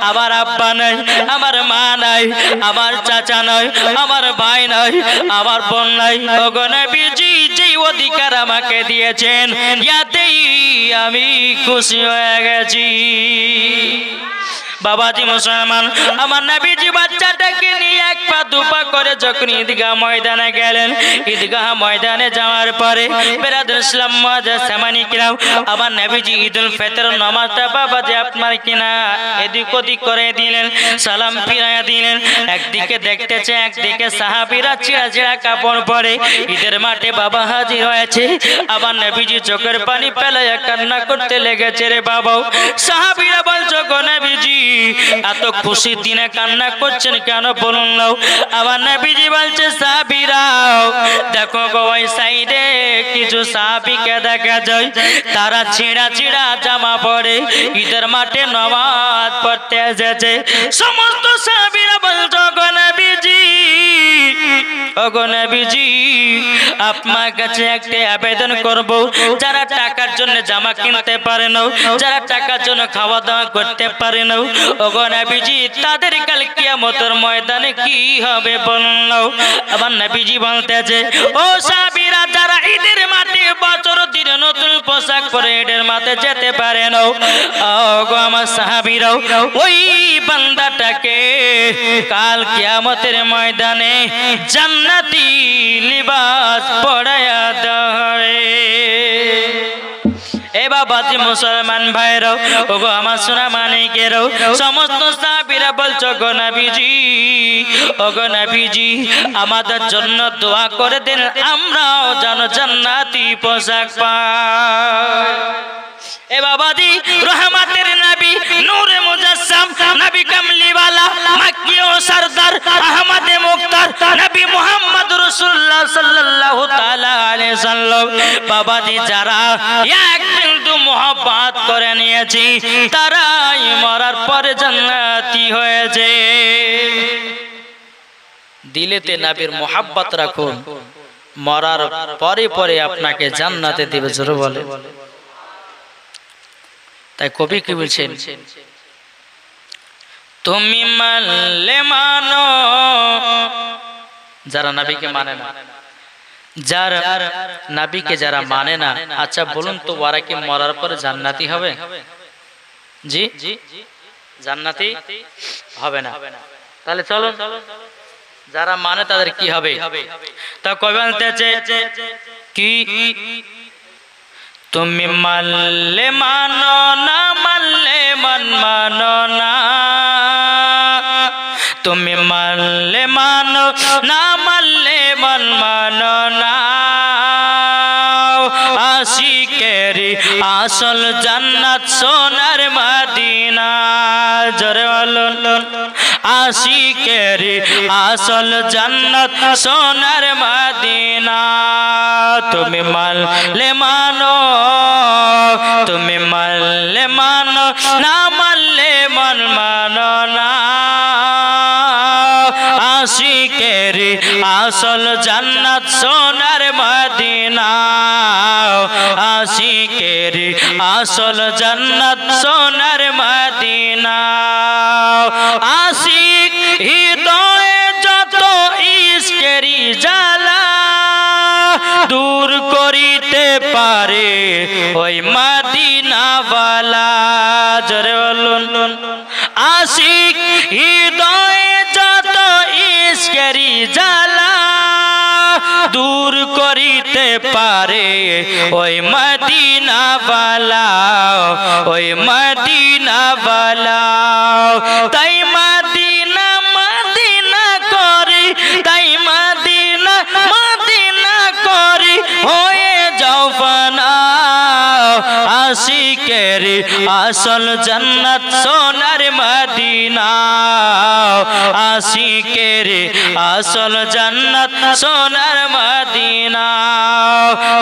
আমার আব্বা নাই, আমার মা নাই, আমার চাচা নাই, আমার ভাই নাই, আমার বোন নাই। ওগো নবীজি যে অধিকার আমাকে দিয়েছেন, ইয়াতেই আমি খুশি হয়ে গেছি। বাবাজি মুসলমান, আমার নবীজি বাচ্চাটাকে নিয়ে এক পা দুপা করে যখন ঈদগাহ ময়দানে গেলেন, ঈদগাহ ময়দানে যাওয়ার পরে বেরাদর ইসলাম মুআজ্জাজ সামানি কিরাম, আমার নবীজি ঈদুল ফিতর নামাজটা বাবাজি আপনার কিনা এদিক ওদিক করে দিলেন, সালাম ফিরাইয়া দিলেন। একদিকে দেখতেছে, একদিকে সাহাবীরা ছিঁড়া কাপড় পরে ঈদের মাঠে বাবা হাজির হয়েছে। আবার নবীজি চোখের পানি ফেলাইয়া কান্না করতে লেগেছে। রে বাবা, সাহাবীরা বলছো গো নবীজি এত খুশি দিনে কান্না করছেন কেন বলুন না? আমার নবীজি বলছে, সাহাবীরাও দেখো গো, ওই সাইডে কিছু সাহাবীকে দেখা যায়, তারা ছিঁড়া জামা পরে ঈদের মাঠে নামাজ পড়তে এসেছে। সমস্ত সাহাবীরা বলছো গো নবীজি, ওগো নবীজি আপনার কাছে একটা আবেদন করব, যারা টাকার জন্য জামা কিনতে পারে না, যারা টাকার জন্য খাওয়া দাওয়া করতে পারে না, ওগো নবীজি তাদের কাল কিয়ামতের ময়দানে কি হবে বলুন? আবার নবীজি বলতেছে, ও সাহাবীরা যারা ঈদের মাঠে বছর দিনে নতুন পোশাক পরে এটার মাঝে যেতে পারে না। ওগো আমার সাহাবীরাও, ওই বান্দাটাকে কাল কিয়ামতের ময়দানে জান্নাতি লিবাস পরায়া দেয়। এ বাবাজি মুসলমান ভাইরাও, ওগো আমার সোনা মানিকেরাও, সমস্ত সাহাবীরা বলছো গো নবীজি, ওগো নবীজি আমাদের জন্য দোয়া করে দিন, আমরাও যেন জান্নাতি পোশাক পাই। এ বাবাজি রহমতের নবী, নূরে মুজাসসাম, নবী কামলিওয়ালা, মক্কি ও সরদার, আহমদে মুখতার, নবী মুহাম্মদ রাসূলুল্লাহ সাল্লাল্লাহু তাআলা আলাইহি সাল্লাম, বাবাজি যারা এক বিন্দু মোহাব্বত করে নিয়েছে তারাই মরার পরে জান্নাতি হয়েছে। দিলেতে নবীর মোহাব্বত রাখুন, মরার পরে পরে আপনাকে জান্নাতে দিবে। জোরে বলে। তাই কবি কি বলছেন, তুমি মানলে মানো, যারা নবীকে মানে না, যারা নবীকে যারা মানে না, আচ্ছা বলুন তো ওরা কি মরার পরে জান্নাতি হবে? জি জান্নাতি হবে না। তাহলে চলুন যারা মানে তাদের কি হবে? তা কবি বলতেছে কি, তুমি মানলে মানো না, মানলে মন মানো না, তুমি মানলে মানো না, মানলে মন মানো না, আশিকেরি আসল জান্নাত সোনার মদিনা। জোরে বলুন, আশিকেরি আসল জান্নাত সোনার মদিনা। তুমি মানলে মানো, তুমি মানলে মানো না, মানলে মন মানো না, আশিকেরি আসল জান্নাত সোনার মদিনা, আশিকেরি আসল জান্নাত সোনার মদিনা। আশিক হৃদয়ে যত ইশকেরি জ্বালা দূর করিতে পারে ওই মদিনাওয়ালা। জোরে বলুন, আশিক হৃদয়ে যত ইশকেরি জ্বালা দূর করিতে পারে ওই মদিনাওয়ালা, ওই মদিনাওয়ালা। তাই মদিনা মদিনা করি, তাই মদিনা মদিনা করি হয়ে যাও ফানা, আশিকেরি আসল জান্নাত সোনার মদিনা, আশিকেরি আসল জান্নাত সোনার মদিনা।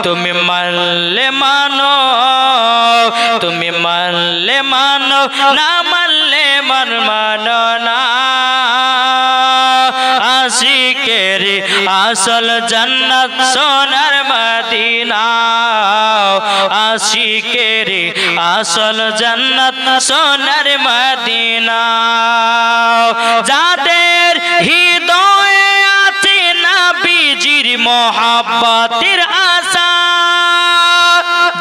তুমি মানলে মানো, তুমি মানলে মানো না, মানলে মন মানো না, আশিকেরি আসল জান্নাত সোনার মদিনা, আশিকেরি আসল জান্নাত সোনার মদিনা। যাদের হৃদয়ে আছে নবীজির মোহাব্বতের আশা,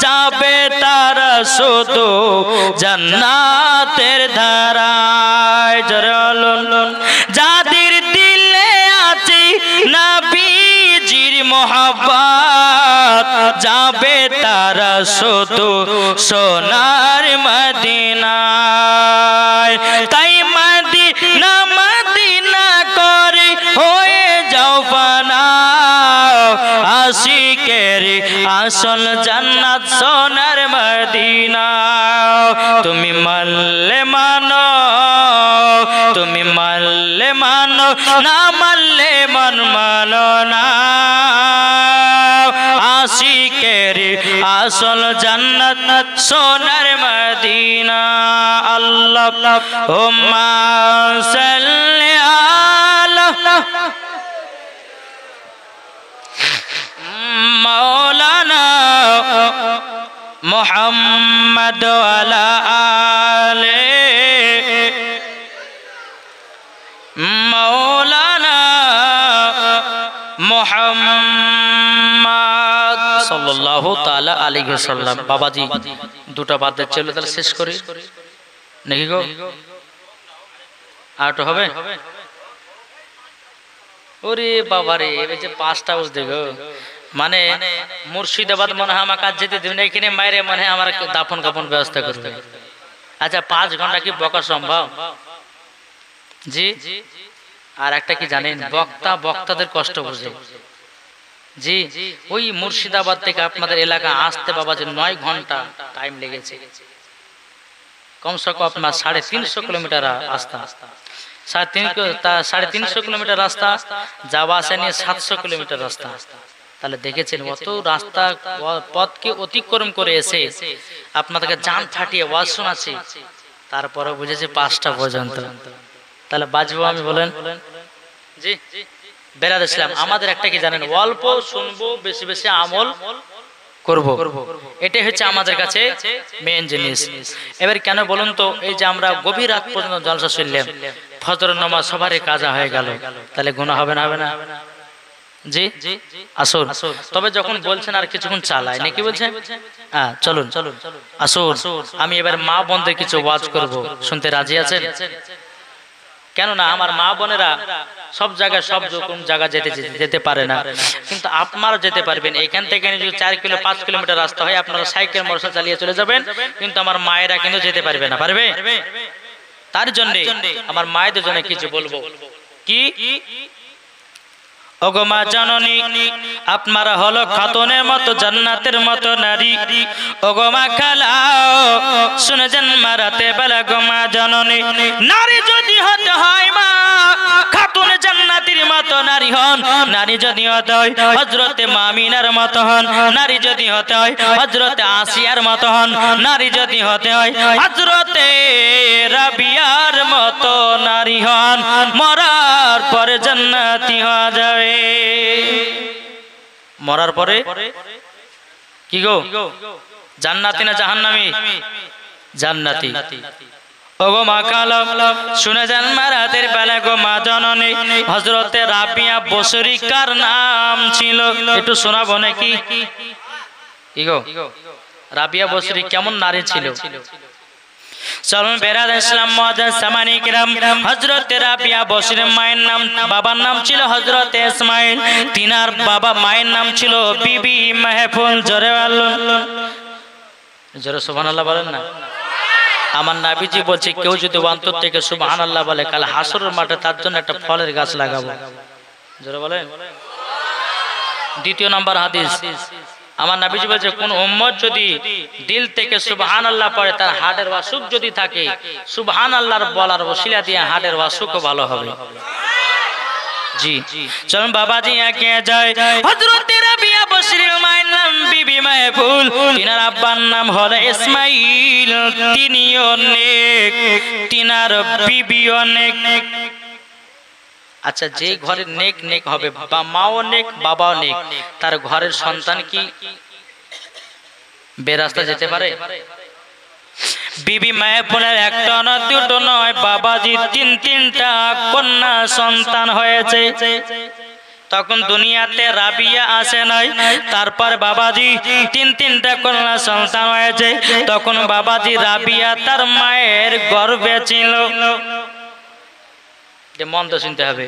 যাবে তারা শুধু জান্নাতের ধারায়। যাদের দিলে আছে নবীজির মোহাব্বত, যাবে তারা শুধু সোনার মদিনায়। তাই মদিনা মদিনা করে হয়ে যাও ফানা, আশিকেরি আসল জান্নাত সোনার মদিনা। তুমি মানলে মানো, তুমি মানলে মানো না, মানলে মন মানো না, আশিকেরি আসল জান্নাত সোনার মদিনা। আল্লাহুম্মা সাল্লি আলা মাওলানা মুহাম্মদ ওয়ালা আলে মাওলানা মুহাম্মদ সাল্লাল্লাহু তাআলা আলাইহি ওয়াসাল্লাম। বাবাজি দুটো বাদ চলে, তাহলে শেষ করি নাকি গো? আর তো হবে? ওরে বাবা রে, এই যে 5টা বুঝতে গো, মানে মুর্শিদাবাদ মনে হয় আমার কাজ যেতে দিবেন, এখানে মায়েরে মনে হয় আমার দাফন কাফন ব্যবস্থা করবে। আচ্ছা 5 ঘন্টা কি বকা সম্ভব? জি। আর একটা কি জানেন, বক্তাদের কষ্ট বুঝে। জি, ওই মুর্শিদাবাদ থেকে আপনাদের এলাকা আসতে বাবাজি 9 ঘন্টা টাইম লেগেছে। কমসে কম আপনার 350 কিলোমিটার রাস্তা, 350 কিলোমিটার রাস্তা, যাওয়া আসা নিয়ে 700 কিলোমিটার রাস্তা। তাহলে দেখেছেন অত রাস্তা পথকে অতিক্রম করে এসে আপনাদেরকে জান ফাটিয়ে ওয়াজ শোনাচ্ছি, তারপরে বুঝেছি 5টা পর্যন্ত। তাহলে বাজবো আমি, বলেন? জি বেরাদ ইসলাম, আমাদের একটা কি জানেন, অল্প শুনবো, বেশি বেশি আমল করব, এটাই হচ্ছে আমাদের কাছে মেইন জিনিস। এবার কেন বলুন তো, এই যে আমরা গভীর রাত পর্যন্ত জলসা শুনলাম, ফজর নামাজ সবারই কাজা হয়ে গেল, তাহলে গুনাহ হবে না? হবে না? জি আসুন। তবে যখন বলছেন আর কিছুক্ষণ চালাই নাকি বলছেন, হ্যাঁ চলুন আসুন। আমি এবার মা বোনদের কিছু ওয়াজ করব, শুনতে রাজি আছেন? কেননা আমার মা বোনেরা সব জায়গায় সব রকম জায়গা যেতে পারে না, কিন্তু আপনারা যেতে পারবেন। এখান থেকে যদি 4 কিলো 5 কিলোমিটার রাস্তা হয়, আপনারা সাইকেল মোটরসাইকেল চালিয়ে চলে যাবেন, কিন্তু আমার মায়েরা কিন্তু যেতে পারবে না। পারবে? তার জন্য আমার মায়েদের জন্য কিছু বলবো। কি? ওগো মা জননী, আপনারা হলো খাতুনের মতো জান্নাতের মতো নারী। ওগো মা খালাও, শুনে যান মারাতে বেলা। গো মা জননী, নারী যদি হতে হয় মা খাতুন জান্নাতের মতো নারী হন। নারী যদি হতে হয় হযরতে মামিনার মতো হন। নারী যদি হতে হয় হযরতে আসিয়ার মতো হন। নারী যদি হতে হয় হযরতে রাবিয়ার মতো নারী হন। মরার পরে জান্নাতি হওয়া যাবে। মরার পরে কি গো, জান্নাতি না জাহান্নামী? জান্নাতি। ওগো মা কালাম, শুনে যান মারাতের বেলা। গো মা জননী, হযরতে রাবিয়া বসরি কার নাম ছিল? একটু শোনাবো নাকি? কি গো, রাবিয়া বসরি কেমন নারী ছিল? চলুন বেরাদ ইসলাম মুআজ্জাজ সামানি কিরাম, হযরতে রাবিয়া বসরি মায়ের নাম, বাবার নাম ছিল হযরতে ইসমাইল। তিনার বাবা মায়ের নাম ছিল বিবি মাহফুল। জোরে বলুন, জোরে সুবহানাল্লাহ বলেন না। আমার নবীজি বলছে, কেউ যদি অন্তর থেকে সুবহানাল্লাহ বলে, কাল হাসরের মাঠে তার জন্য একটা ফলের গাছ লাগাবো। জোরে বলেন। 2 নম্বর হাদিস, আমার নবীজি বলছে, কোন উম্মত যদি দিল থেকে সুবহানাল্লাহ পড়ে, তার হার্টের অসুখ যদি থাকে, সুবহানাল্লাহর বলার ওসিলা দিয়ে হার্টের অসুখও ভালো হবে। জি চলুন বাবাজি একে যায়। হযরত রাবিয়া বসরির মায়ের নাম বিবি মাহফুল, তিনার আব্বার নাম হলো ইসমাইল। তিনিও নেক, তিনার বিবিও নেক। আচ্ছা, যে ঘরের নেক নেক হবে, বা মাও নেক বাবাও নেক, তার ঘরের সন্তান কি বেরাস্তা যেতে পারে? বিবি মাহফুলের একটা না দুটো নয় বাবাজি, 3টা কন্যা সন্তান হয়েছে। তখন দুনিয়াতে রাবিয়া আসে নাই, তারপর বাবাজি 3টা কন্যা সন্তান হয়েছে। তখন বাবাজি রাবিয়া তার মায়ের গর্ভে ছিল। যে মন্দ শুনতে হবে।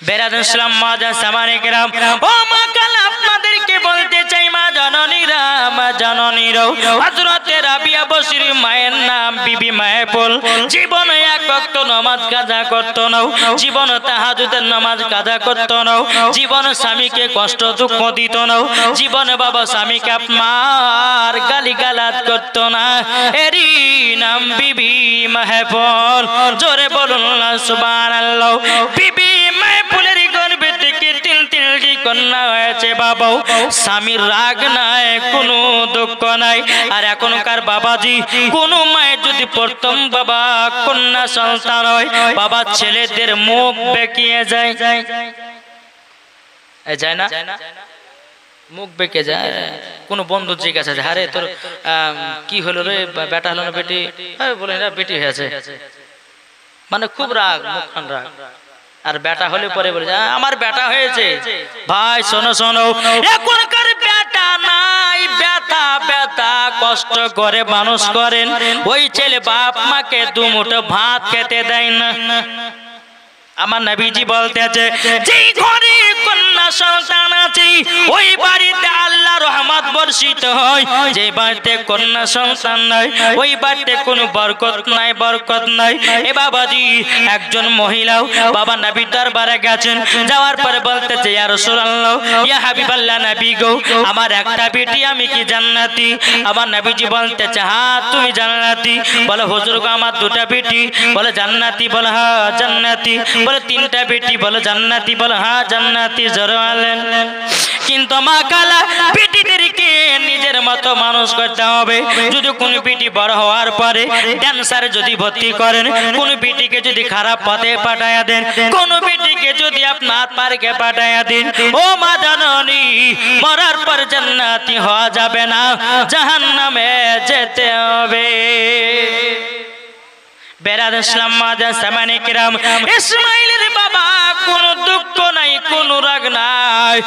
বেরাদ ইসলাম মুআজ্জাজ সামানি কিরাম, ও মা কাল আপনাদেরকে বলতে চাই, মা জননীরা, মা জননীরা, হযরতে রাবিয়া বসরি মায়ের নাম বিবি মাহফুল। জীবনে এক ওয়াক্ত নামাজ কাজা করত না, জীবন তাহাজ্জুদের নামাজ কাজা করত না, জীবন স্বামীকে কষ্ট দুঃখ দিত না, জীবন বাবা স্বামীকে আপনার গালিগালাজ করত না। এরই নাম বিবি মাহফুল। জোরে বলুন না সুবহানাল্লাহ। বিবি মাহফুলের গর্ভে থেকে 3টি কন্যা হয়েছে বাবা। স্বামীর রাগ নাই, কোনো দুঃখ নাই। আর এখনকার বাবাজি, কোন মায়ের যদি প্রথম বাবা কন্যা সন্তান হয়, বাবা ছেলেদের মুখ বেঁকিয়ে যায়, যায় না? মুখ বেঁকে যায়। কোন বন্ধু জিজ্ঞাসা, আরে তোর কি হলো রে, বেটা হলো না বেটি? বলে না বেটি হয়েছে, মানে খুব রাগ, মুখখান রাগ। আর বেটা হলে পরে বলে আমার বেটা হয়েছে। ভাই শোনো শোনো, এখনকার বেটা কষ্ট করে মানুষ করেন, ওই ছেলে বাপ মাকে দুমুঠো ভাত খেতে দেয় না। আমার নবীজি বলতেছে যেই ঘরে কন্যা সন্তান আছে ওই বাড়িতে আল্লাহ রহমত বর্ষিত হয়, যে বাড়িতে কন্যা সন্তান নাই ওই বাড়িতে কোনো বরকত নাই, বরকত নাই। এ বাবাজি একজন মহিলাও বাবা নবীর দরবারে গেছেন, যাওয়ার পরে বলতেছে ইয়া রাসূলুল্লাহ, ইয়া হাবিবাল্লাহ নবী গো, আমার একটা বেটি, আমি কি জান্নাতি? আমার নবীজি বলতেছে হ্যাঁ তুমি জান্নাতি। বলে হুজুর গো আমার দুটা বেটি। বলে জান্নাতি? বলে হ্যাঁ জান্নাতি। বলে তিনটা বেটি? বলে জান্নাতি। বলে হ্যাঁ জান্নাতি। জোরে বলেন। কিন্তু মা কালা বেটিদেরকে নিজের মতো মানুষ করতে হবে। যদি কোন বেটি বড় হওয়ার পরে ক্যান্সারে যদি ভর্তি করেন, কোন বেটিকে যদি খারাপ পথে পাঠায়া দেন, কোন বেটিকে যদি আপনার পার্কে পাঠায়া দেন, ও মা জাননী মরার পর জান্নাতি হওয়া যাবে না, জাহান্নামে যেতে হবে। বেরাদ ইসলাম মাদার সামানে কিরাম, ইসমাইলের বাবা কোনো দুঃখ নাই, কোনো রাগ নাই।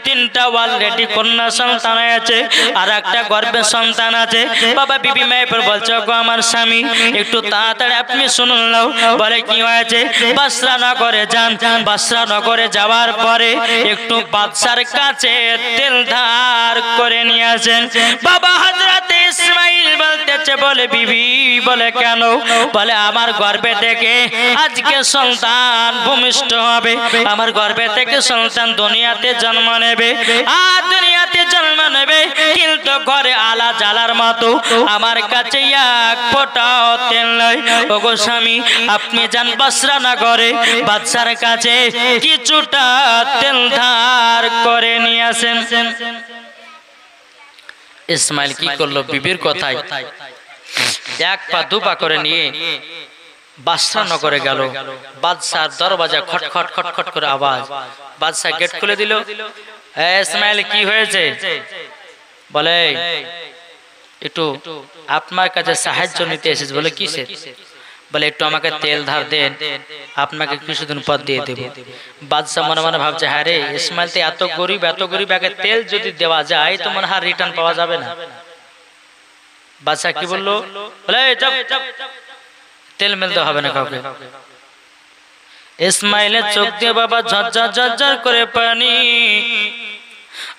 তিনটা অলরেডি কন্যা সন্তান আছে, আর একটা গর্ভের সন্তান আছে। বাবা বিবি মায়ের বলছে গো আমার স্বামী একটু তাড়াতাড়ি আপনি শুনুন নাও। বলে কি হয়েছে? বাসরা নগরে যান। বাসরা নগরে যাওয়ার পরে একটু বাদশার কাছে তেল ধার করে নিয়ে আসেন। বাবা হযরত ইসমাইল বলতেছে, বলে বিবি, বলে কেন? বলে আমার গর্ভে থেকে আজকে সন্তান ভূমিষ্ঠ হবে, আমার গর্ভে থেকে সন্তান দুনিয়াতে জন্ম নেবে। আর দুনিয়াতে জন্ম নেবে কিন্তু ঘরে আলা জ্বালার মতো আমার কাছে এক ফোঁটাও তেল নাই। ওগো স্বামী আপনি যান বাসরা নগরে, বাদশার কাছে কিছুটা তেল ধার করে নিয়ে আসেন। ইসমাইল কি করলো? বিবির কথায় এক পা দু পা করে নিয়ে বাদশা নগরে গেল। বাদশার দরজা খটখট খটখট করে আওয়াজ। বাদশা গেট খুলে দিল। ইসমাইল কি হয়েছে? বলে একটু আপনার কাছে সাহায্য নিতে এসেছে। বলে কিসের? বলে একটু আমাকে তেল ধার দেন, আপনাকে কিছুদিন পর দিয়ে দেব। বাদশা মনে মনে ভাবছে হ্যাঁ রে ইসমাইল তো এত গরিব, এত গরিব, আগে তেল যদি দেওয়া যায় তো মনে হয় রিটার্ন পাওয়া যাবে না। বাদশা কি বললো? বলে তেল মেলতে হবে না কাউকে। ইসমাইলের চোখ দিয়ে বাবা ঝরঝর ঝরঝর করে পানি।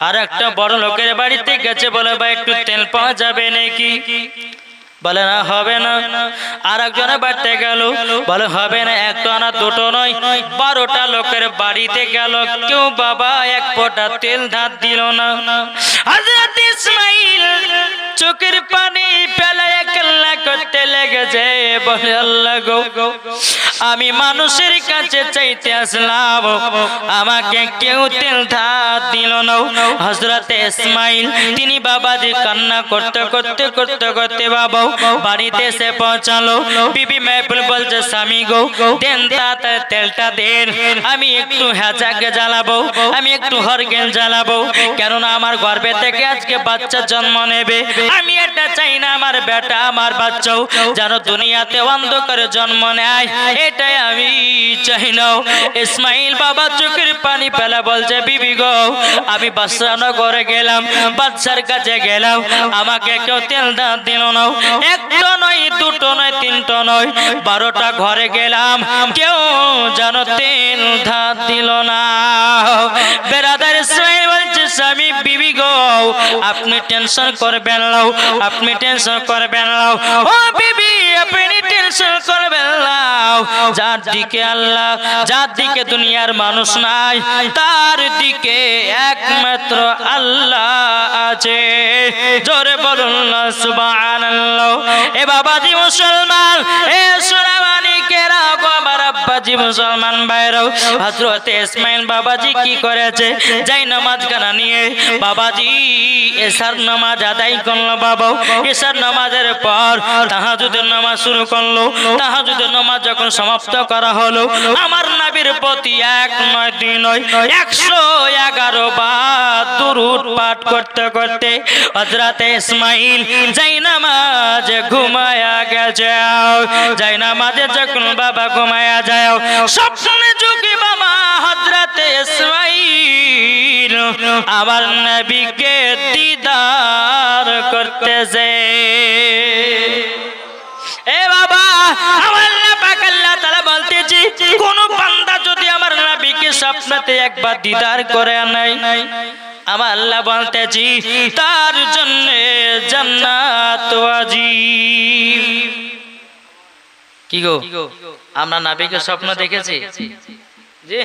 আর একটা বড় লোকের বাড়িতে গেছে, বলে ভাই একটু তেল পাওয়া যাবে নাকি? বলে না হবে না। আর একজনের বাড়িতে গেল, বলে হবে না, একটা না দুটো নয় 12টা লোকের বাড়িতে গেল, কেউ বাবা এক ফোঁটা তেল ধার দিল না। হযরত ইসমাইল চোখের পানি ফেলায় কান্না করতে লেগেছে। বলে আল্লাহ গো, আমি মানুষের কাছে চাইতে আসলাম, আমাকে কেউ তেল ধার দিল না। হযরত ইসমাইল তিনি বাবাজি কান্না করতে করতে করতে করতে বাবা বাড়িতে এসে পৌঁছালো। বিবি মেহবুল বলছে স্বামী গো দেন তাড়াতাড়ি তেলটা দেন, আমি একটু হেজাকে জ্বালাবো, আমি একটু হরগেল জ্বালাবো, কেননা আমার গর্ভে থেকে আজকে বাচ্চা জন্ম নেবে। আমি এটা চাই না আমার বেটা আমার বাচ্চাও যেন দুনিয়াতে অন্ধকারে জন্ম নেয়, এটাই আমি চাই না। ইসমাইল বাবা চোখের পানি ফেলা বলছে বিবি গো আমি বাদশা নগরে গেলাম, বাদশার কাছে গেলাম, আমাকে কেউ তেল ধার দিল না। একটা নয় দুটো নয় তিনটা নয় 12টা ঘরে গেলাম, কেউ যেন তেল ধার দিল না। বেরাদার ইসমাইল বলছে স্বামী বিবি গো আপনি টেনশন করবেন না, আপনি টেনশন করবেন না। ও বিবি আপনি টেনশন করবেন না, যার দিকে আল্লাহ, যার দিকে দুনিয়ার মানুষ নাই, তার দিকে একমাত্র আল্লাহ আছে। জোরে বলুন না সুবহানাল্লাহ। এ বাবাজি মুসলমান, এ সোনামানি কেরা গো আমার আব্বাজি মুসলমান ভাইরাও, হযরত ইসমাইল বাবাজি কি করেছে? যাই নামাজ গানা নিয়ে বাবাজি এশার নামাজ আদায় করলো। বাবা এশার নামাজের পর তাহাজ্জুদের নামাজ শুরু করলো। তাহাজ্জুদের নামাজ যখন সমাপ্ত করা হলো, আমার নবীর প্রতি এক নয় দুই নয় 111 বার দুরূদ পাঠ করতে করতে হযরত ইসমাইল যাই নামাজে ঘুমায়া গেছে। যাই নামাজে যখন বাবা ঘুমায়া যায় স্বপ্নে যুগে বাবা হযরত ইসমাইল আমার নবীকে দিদার করতেছে। এ বাবা, আমার আল্লাহ পাক আল্লাহ তাআলা বলতেছি, কোন বান্দা যদি আমার নবীকে স্বপ্নতে একবার দিদার করে নাই, আমার আল্লাহ বলতেছি তার জন্য জান্নাত ওয়াজিব। কি গো, আমরা নবীকে স্বপ্ন দেখেছি? জি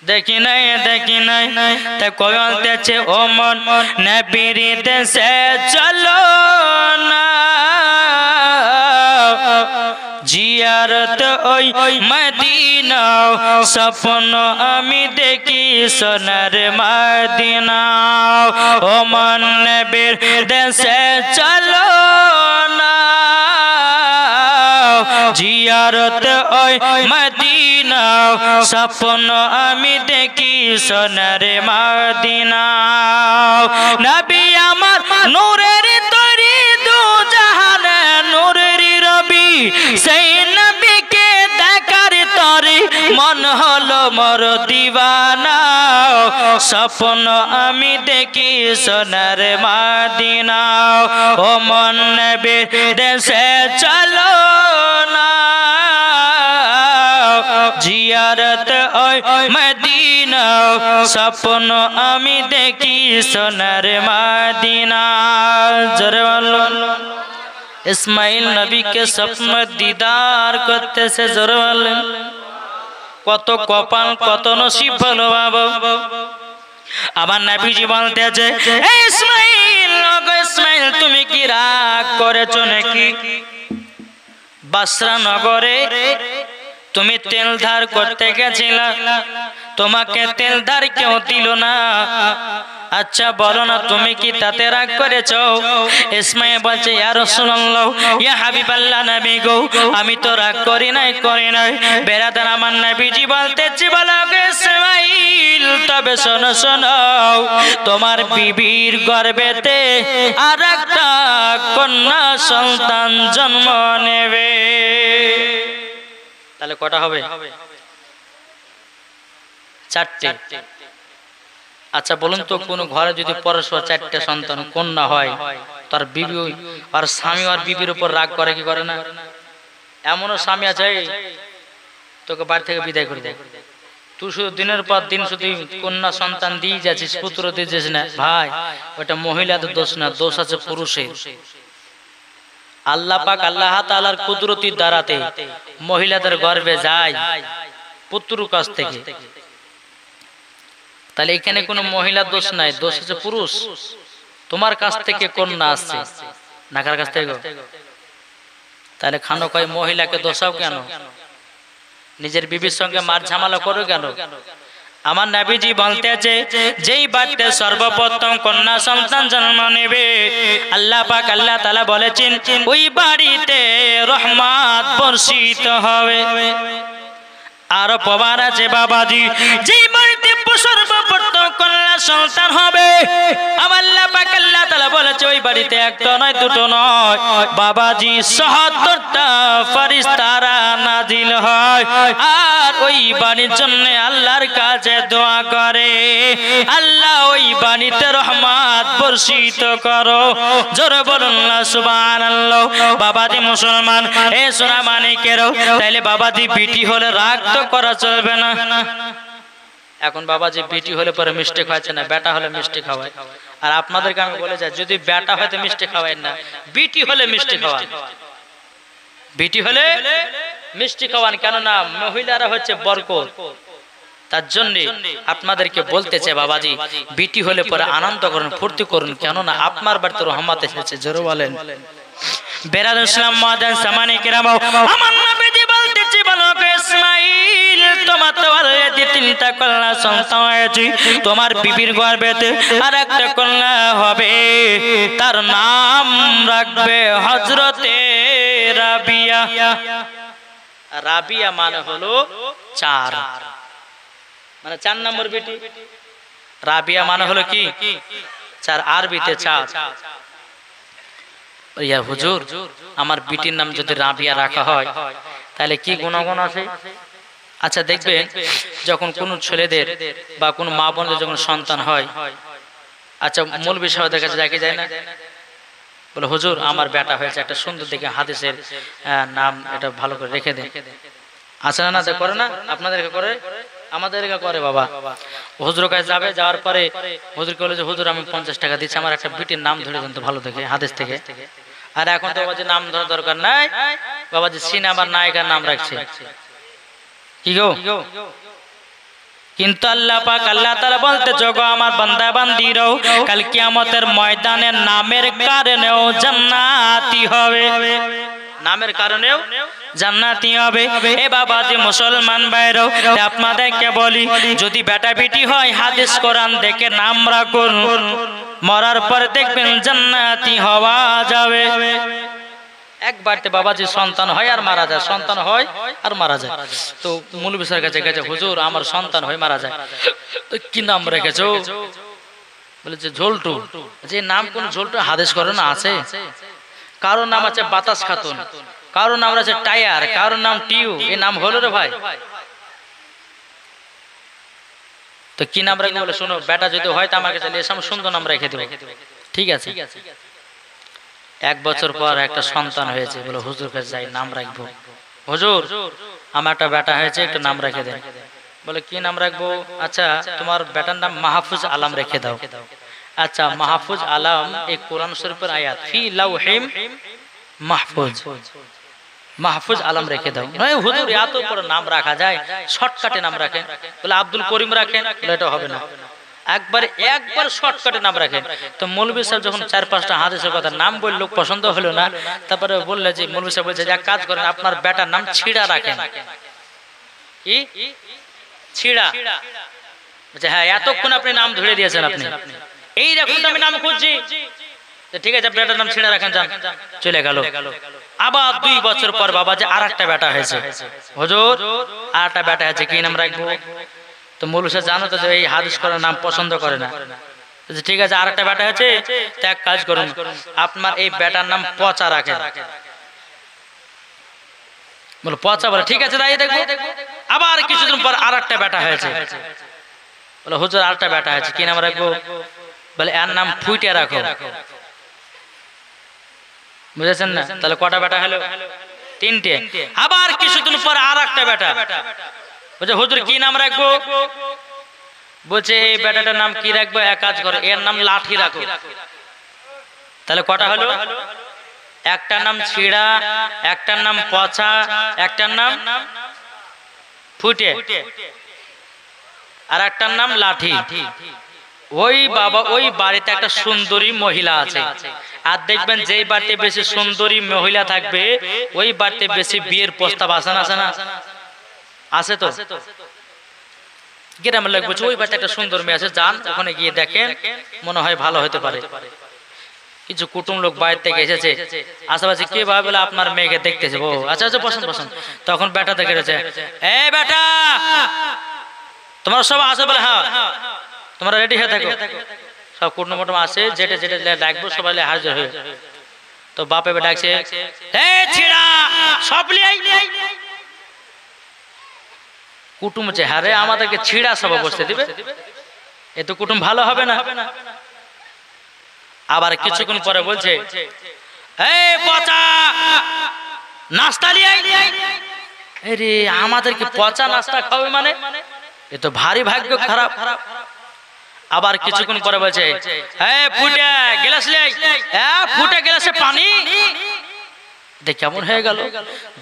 দেখি নাই, দেখি নাই। তা কই বলতেছে, ও মন নবীর দেশে চলো না, জিয়ারত ওই মদিনা, স্বপ্ন আমি দেখি সোনার মদিনা। ও মন নবীর দেশে চলো না, জিয়ারত ওই মদিনা, স্বপ্ন আমি দেখি সোনার মদিনা। নবী আমার নূরের তৈরি, দু জাহান নূরের রবি, সেই নবীকে দেখার তরে মন হলো মোর দিওয়ানা, স্বপ্ন আমি দেখি সোনার মদিনা। ও মন নবীর দেশে চলো না, জিয়ারত ওই মদিনা, স্বপ্ন আমি দেখি সোনার মদিনা। জোরে বলো, ইসমাইল নবীকে স্বপ্ন দিদার করতেছে। জোরে বলেন, কত কপাল, কত নসিব হলো বাবা। আবার নবীজি বলতেছে, ইসমাইল, ইসমাইল তুমি কি রাগ করেছো নাকি? বাসরা নগরে তুমি তেল ধার করতে গেছিলা, তোমাকে তেল ধার কেউ দিল না। আচ্ছা বলো না, তুমি কি তাতে রাগ করেছো? ইসমাইল বলছে, ইয়া রাসূলুল্লাহ, ইয়া হাবিবাল্লাহ নবী গো, আমি তো রাগ করি নাই, করি নাই। বেরাদার আমার নবীজি বলতেছি, বলো ইসমাইল, তবে শোনো শোনো, তোমার বিবির গর্ভেতে আর একটা কন্যা সন্তান জন্ম নেবে। তাহলে কটা হবে? চারটে। আচ্ছা বলুন তো, কোন ঘরে যদি পরস্পর চারটে সন্তান কন্যা হয়, তার বিবি আর স্বামী আর বিবির উপর রাগ করে কি করে না? এমনও স্বামী আছে, তোকে বাড়ি থেকে বিদায় করে দেয়, তুই শুধু দিনের পর দিন শুধু কন্যা সন্তান দিয়ে যাচ্ছিস, পুত্র দিয়েছিস না। ভাই, ওটা মহিলাদের দোষ না, দোষ আছে পুরুষের। আল্লাহ পাক আল্লাহ তাআলার কুদরতির দ্বারাতে মহিলাদের গর্ভে যায় পুত্র কাছ থেকে। তাহলে এখানে কোনো মহিলার দোষ নাই, দোষ হচ্ছে পুরুষ। তোমার কাছ থেকে কন্যা আসছে, নাকার কাছ থেকে। তাহলে খানো কয় মহিলাকে দোষাও কেন? নিজের বিবির সঙ্গে মার ঝামেলা করো কেন? আমার নবীজি বলতেছে, যেই বাড়িতে সর্বপ্রথম কন্যা সন্তান জন্ম নেবে, আল্লাহ পাক আল্লাহ তাআলা বলেছেন ওই বাড়িতে রহমত বর্ষিত হবে। আর প্রমাণ আছে বাবাজি, যেই বাড়িতে সর্বপ্রথম কন্যা সন্তান হবে, আমার আল্লাহ পাক আল্লাহ তাআলা বলেছে ওই বাড়িতে একটা নয়, দুটো নয় বাবাজি, ৭০টা ফেরেশতারা নাজিল হয়। আর ওই বাড়ির জন্য আল্লাহর কাছে দোয়া করে, আল্লাহ ওই বাড়িতে রহমত বর্ষিত করো। জোরে বলুন না সুবহানাল্লাহ। বাবাজি মুসলমান, এ সোনা মানিকেরও, তাইলে বাবাজি বিটি হলে রাগ তো করা চলবে না। এখন বাবাজি বিটি হলে পরে মিষ্টি খাওয়াচ্ছে না, বেটা হলে মিষ্টি খাওয়ায়। আর আপনাদেরকে আমি বলে যাই, যদি বেটা হয়তো মিষ্টি খাওয়ায় না, বিটি হলে মিষ্টি খাওয়ান। বিটি হলে মিষ্টি খাওয়ান, কেননা মহিলারা হচ্ছে বরকত। তার জন্য আপনাদেরকে বলতে চাই বাবাজি, বিটি হলে পরে আনন্দ করুন, ফুর্তি করুন, কেননা আপনার বাড়িতে রহমত এসেছে। জোরে বলেন। বেরাদ ইসলাম মাদান সামানি কিরাম, আমার নবীজি বলতেছি, বলো ইসমাইল, তোমার তো অলরেডি 3টা কন্যা সন্তান হয়েছে, তোমার বিবির গর্ভেতে আর একটা কন্যা হবে, তার নাম রাখবে হযরতে রাবিয়া। রাবিয়া মানে হলো 4, মানে 4 নম্বর বেটি। রাবিয়া মানে হলো কি 4, আরবিতে 4। ইয়া হুজুর, আমার বিটির নাম যদি রাবিয়া রাখা হয়, তাহলে কি গুণাগুণ আছে? আচ্ছা দেখবেন যখন কোন ছেলেদের বা কোন মা বোনদের যখন সন্তান হয়, আচ্ছা মৌলবী সাহেবদের কাছে যাকে যায় না, বলে হুজুর আমার বেটা হয়েছে, একটা সুন্দর দেখে হাদিসের নাম এটা ভালো করে রেখে দেন। আছে না? না করে না? আপনাদেরকে করে? আমাদেরকে করে বাবা। হুজুর কাছে যাবে, যাওয়ার পরে হুজুরকে বলে যে হুজুর আমি 50 টাকা দিচ্ছি, আমার একটা বিটির নাম ধরে দেন তো ভালো দেখে হাদিস থেকে। আর এখন তো বাবাজি নাম ধরার দরকার নাই, বাবাজি সিনেমার নায়িকার নাম রাখছে। কি গো? কিন্তু আল্লাহ পাক আল্লাহ তাআলা বলতে জগো আমার বান্দা বান্দীরাও কাল কিয়ামতের ময়দানে নামের কারণেও জান্নাতি হবে, নামের কারণেও জান্নাতি হবে। এ বাবাজি মুসলমান ভাইরাও আপনাদেরকে বলি, যদি বেটা বেটি হয় হাদিস কোরআন দেখে নাম রাখুন, মরার পরে দেখবেন জান্নাতি হওয়া যাবে। একবারতে বাবাজি সন্তান হয় আর মারা যায়, সন্তান হয় আর মারা যায়। তো মৌলভী স্যারের কাছে গেছে, হুজুর আমার সন্তান হয় মারা যায়, তো কি নাম রেখেছো? বলে যে ঝোলটু। যে নাম কোন ঝোলটু হাদিস করে না আছে? কারোর নাম আছে বাতাস খাতুন, কারোর নাম আছে টায়ার, কারোর নাম টিউ। এই নাম হলো রে ভাই? তো কি নাম রাখবো? বলে শোনো বেটা যদি হয় তো আমার কাছে এসে আমি সুন্দর নাম রেখে দেবো। ঠিক আছে। 1 বছর পর একটা সন্তান হয়েছে, বলে হুজুর কাছে যাই নাম রাখবো। হুজুর আমার একটা বেটা হয়েছে, একটু নাম রেখে দেন। বলে কি নাম রাখবো? আচ্ছা তোমার বেটার নাম মাহফুজ আলম রেখে দাও। আচ্ছা মাহফুজ আলম এই কোরআন শরীফের আয়াত, ফি লাউহিম মাহফুজ, মাহফুজ আলম রেখে দাও। নয় হুজুর এত বড় নাম রাখা যায়, শর্টকাটে নাম রাখেন। বলে আব্দুল করিম রাখেন। বলে এটা হবে না, একবার শর্টকাটে নাম রাখেন। তো মৌলভী সাহেব যখন 4-5টা হাদিসের কথা নাম বলল, পছন্দ হলো না, তারপরে বললে যে মৌলভী সাহেব বলছে যে এক কাজ করেন আপনার বেটার নাম ছিড়া রাখেন। কি ছিড়া? বলছে হ্যাঁ এতক্ষণ আপনি নাম ধরে দিয়েছেন, আপনি এই রকম আমি নাম খুঁজছি। ঠিক আছে বেটার নাম ছিড়া রাখেন, যান। চলে গেল। আবার 2 বছর পর বাবা যে আর একটা বেটা হয়েছে, হুজুর আর একটা বেটা হয়েছে, কি নাম রাখবো? তো মৌলভী সাহেব জানো তো যে এই হাদিস করার নাম পছন্দ করে না। ঠিক আছে আর একটা বেটা হয়েছে, তো এক কাজ করুন আপনার এই বেটার নাম পচা রাখেন। বলে পচা? বলে ঠিক আছে তাই দেখবো। আবার কিছুদিন পর আর একটা বেটা হয়েছে, বলে হুজুর আর একটা বেটা হয়েছে, কি নাম রাখবো? বলে এর নাম ফুইটে রাখো। বুঝেছেন না? তাহলে কটা বেটা হলো? 3টে। আবার কিছুদিন পর আর একটা বেটা, বলছে হুজুর কি নাম রাখবো? বলছে এই বেটাটার নাম কি রাখবো? এক কাজ করো এর নাম লাঠি রাখো। তাহলে কটা হলো? একটার নাম ছিড়া, একটার নাম পচা, একটার নাম ফুটে, আর একটার নাম লাঠি। ওই বাবা ওই বাড়িতে একটা সুন্দরী মহিলা আছে, আর দেখবেন যেই বাড়িতে বেশি সুন্দরী মহিলা থাকবে ওই বাড়িতে বেশি বিয়ের প্রস্তাব আসে না? আসে না? আছে তো। গ্রামের লোক বলছে ওই বাড়িতে একটা সুন্দর মেয়ে আছে, যান ওখানে গিয়ে দেখেন, মনে হয় ভালো হতে পারে। কিছু কুটুম লোক বাইরে থেকে এসেছে, আশেপাশে কে ভাবে বলে আপনার মেয়েকে দেখতেছে। ও আচ্ছা আচ্ছা বসুন বসুন। তখন বেটা দেখে রয়েছে, এ বেটা তোমার সব আসে? বলে হ্যাঁ। তোমরা রেডি হয়ে থাকো। সব কুটুম মুটুম আসে, যেটা যেটা ডাকবো সবাই হাজির হয়ে। তো বাপে ডাকছে, এ ছিড়া সব লিয়াই। কুটুম চেহারে আমাদেরকে ছিড়া সব বসতে দিবে? এ তো কুটুম ভালো হবে না। আবার কিছুক্ষণ পরে বলছে, এই পচা নাস্তা লিয়াই। আরে আমাদেরকে পচা নাস্তা খাবে মানে? এ তো ভারী ভাগ্য খারাপ। আবার কিছুক্ষণ পরে বলছে, এই ফুটে গ্লাস লিয়াই। হ্যাঁ ফুটে গ্লাসে পানি। কেমন হয়ে গেল?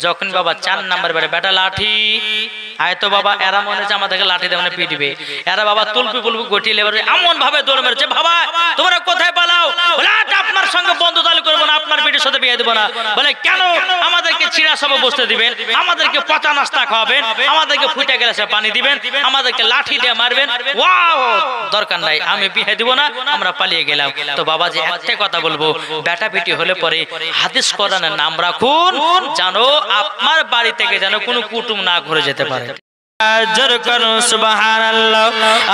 যখন বাবা 4 নাম্বার বেটা লাঠি আয়, তো বাবা এরা মনে হচ্ছে আমাদেরকে লাঠি দেওয়া পিটবে। এরা বাবা তুলপি পুলপি গটিয়ে লেবার এমন ভাবে দৌড় মেরেছে, বাবা তোমরা কোথায় পালাও? বলে আপনার সঙ্গে বন্ধু তালি করবো না, আপনার পিঠের সাথে বিয়ে দেবো না। বলে কেন? আমাদেরকে ছিঁড়া সব বসতে দিবেন, আমাদেরকে পচা নাস্তা খাওয়াবেন, আমাদেরকে ফুটে গ্লাসে পানি দিবেন, আমাদেরকে লাঠি দিয়ে মারবেন। ওয়াও দরকার নাই, আমি বিয়ে দিব না, আমরা পালিয়ে গেলাম। তো বাবাজি একটা কথা বলবো, বেটা বেটি হলে পরে হাদিস কোরআনের নাম রাখুন, জানো আপনার বাড়ি থেকে যেন কোনো কুটুম না ঘুরে যেতে পারে। জোর করো সুবহানাল্লাহ।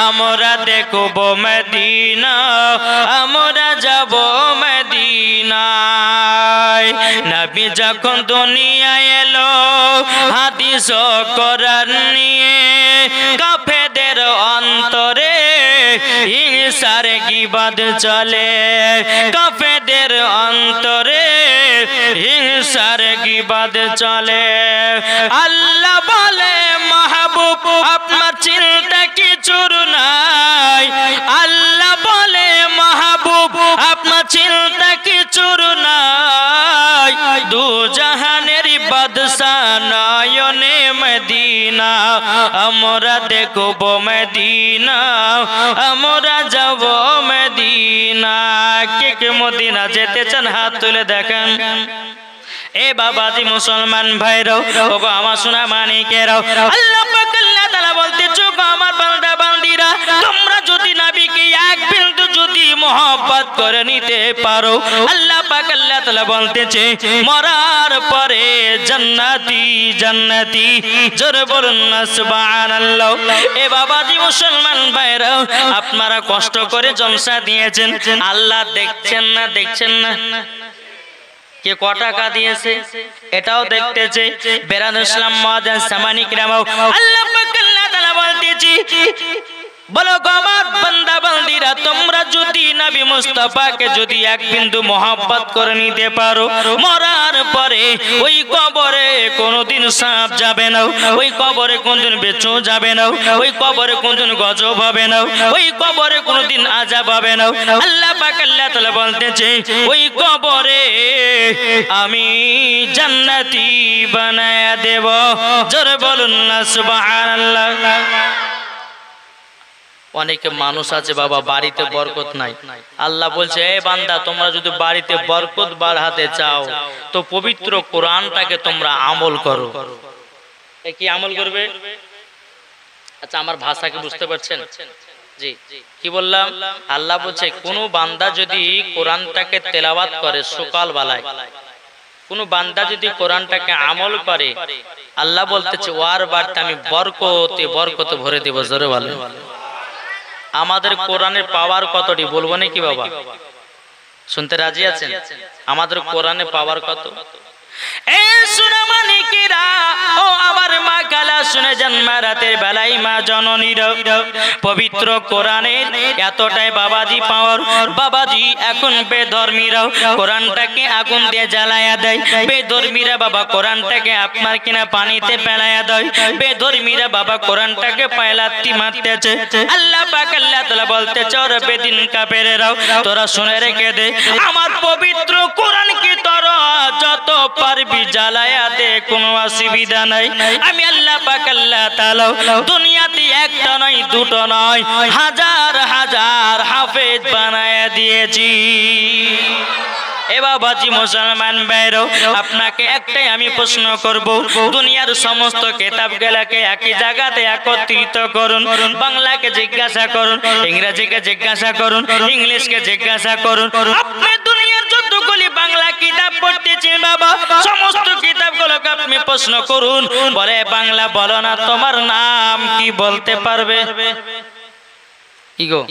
আমরা দেখব মদিনা, আমরা যাব মদিনায়। নবী যখন দুনিয়ায় এলো হাদিস ও কোরআন নিয়ে কাফেরদের অন্তরে হিংসার গীবত চলে কাফেরদের অন্তরে হিংসার গীবত চলে আল্লাহ বলে মাহবুব আপনার চিন্তা কিছুর নাই আল্লাহ বলে মাহবুব আপনার চিন্তা কিছুর নাই দু জাহানের বাদশাহ নয়নে মদিনা আমরা দেখব মদিনা আমরা যাব মদিনা কে কে মদিনা যেতে চান হাত তুলে দেখেন এ বাবাজি মুসলমান ভাইরাও ওগো আমার সোনা মানিকেরাও আল্লাহ পাক আল্লাহ তাআলা বলতেছে গো আমার বান্দা বান্দীরা তোমরা যদি নবীকে এক বিন্দু যদি মহব্বত করে নিতে পারো আল্লাহ পাক আল্লাহ তাআলা বলতেছে মরার পরে জান্নাতি জান্নাতি জোরে বলুন না সুবহানাল্লাহ এ বাবাজি মুসলমান ভাইরাও আপনারা কষ্ট করে জলসা দিয়েছেন আল্লাহ দেখছেন না কে ক টাকা দিয়েছে এটাও দেখতেছে বেরান ইসলাম মুআজ্জিজ সামানি কিরাম আল্লাহ পাক আল্লাহ তাআলা বলতেছি বলো গো আমার বান্দা বান্দীরা তোমরা যদি নবী মুস্তাফাকে যদি এক বিন্দু মহব্বত করে নিতে পারো মরার পরে ওই কবরে কোনোদিন সাপ যাবে না ওই কবরে কোনোদিন বেচো যাবে না ওই কবরে কোনোদিন গজব হবে না ওই কবরে কোনোদিন আযাব হবে না আল্লাহ পাক আল্লাহ তাআলা বলতেছে ওই কবরে আমি জান্নাতি বানায়া দেব জোরে বলুন না সুবহানাল্লাহ অনেকে মানুষ আছে বাবা বাড়িতে বরকত নাই আল্লাহ বলছে এ বান্দা তোমরা যদি বাড়িতে বরকত বাড়াতে চাও তো পবিত্র কোরআনটাকে তোমরা আমল করো এ কি আমল করবে আচ্ছা আমার ভাষা কি বুঝতে পারছেন জি কি বললাম আল্লাহ বলছে কোন বান্দা যদি কোরআনটাকে তেলাওয়াত করে সকাল বেলায় কোন বান্দা যদি কোরআনটাকে আমল করে আল্লাহ বলতেছে ওয়ার বাড়তে আমি বরকতে বরকতে ভরে দেব জোরে বলেন আমাদের কোরআনের পাওয়ার কতটি বলবো নাকি বাবা শুনতে রাজি আছেন আমাদের কোরআনে পাওয়ার কত এ সোনা মানিকেরা ও আমার মা কালা শুনে জন্ম রাতের বেলায় মা জননীর পবিত্র কোরআনের এতটাই বাবাজি পাওয়ার বাবাজি এখন বেধর্মীরা কোরআনটাকে আগুন দিয়ে জ্বালায়া দেয় বেধর্মীরা বাবা কোরআনটাকে আপনার কিনা পানিতে ফেলায়া দেয় বেধর্মীরা বাবা কোরআনটাকে পায়লাতি মারতেছে আল্লাহ পাক আল্লাহ তাআলা বলতেছে ওরে বেদিন কাফেরেরাও তোরা শুনে রেখে দে আমার পবিত্র কোরআনকে তোরা যত পারবি জ্বালায়া দে কোনো অসুবিধা নাই আমি আল্লাহ পাক আল্লাহ তাআলা দুনিয়াতে একটা নয় দুটো নয় হাজার হাজার হাফেজ বানায়া দিয়েছি এ বাবাজি মুসলমান ভাইরা আপনাকে একটাই আমি প্রশ্ন করব দুনিয়ার সমস্ত কিতাবগুলোকে একই জায়গাতে একত্রিত করুন বাংলাকে জিজ্ঞাসা করুন ইংরেজিকে জিজ্ঞাসা করুন ইংলিশকে জিজ্ঞাসা করুন আপনি দুনিয়ার যতগুলি বাংলা কিতাব পড়তেছেন বাবা সমস্ত কিতাবগুলোকে আপনি প্রশ্ন করুন বলে বাংলা বলো না তোমার নাম কি বলতে পারবে কি গো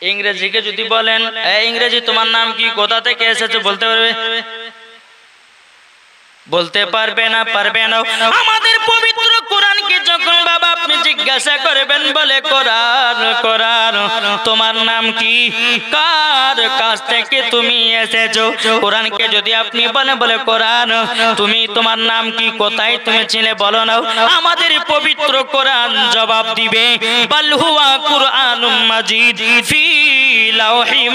ইংরেজিকে যদি বলেন ইংরেজি তোমার নাম কি কোথা থেকে এসেছে বলতে পারবে বলতে পারবে না আমাদের পবিত্র কোরআনকে যখন বাবা আপনি জিজ্ঞাসা করবেন বলে কোরআন কোরআন তোমার নাম কি কার কাছ থেকে তুমি এসেছো কোরআনকে যদি আপনি বলে কোরআন তুমি তোমার নাম কি কোথায় তুমি ছিলে বলো না আমাদের পবিত্র কোরআন জবাব দিবে বাল হুয়া কুরআনুম মাজিদ ফি লাওহিম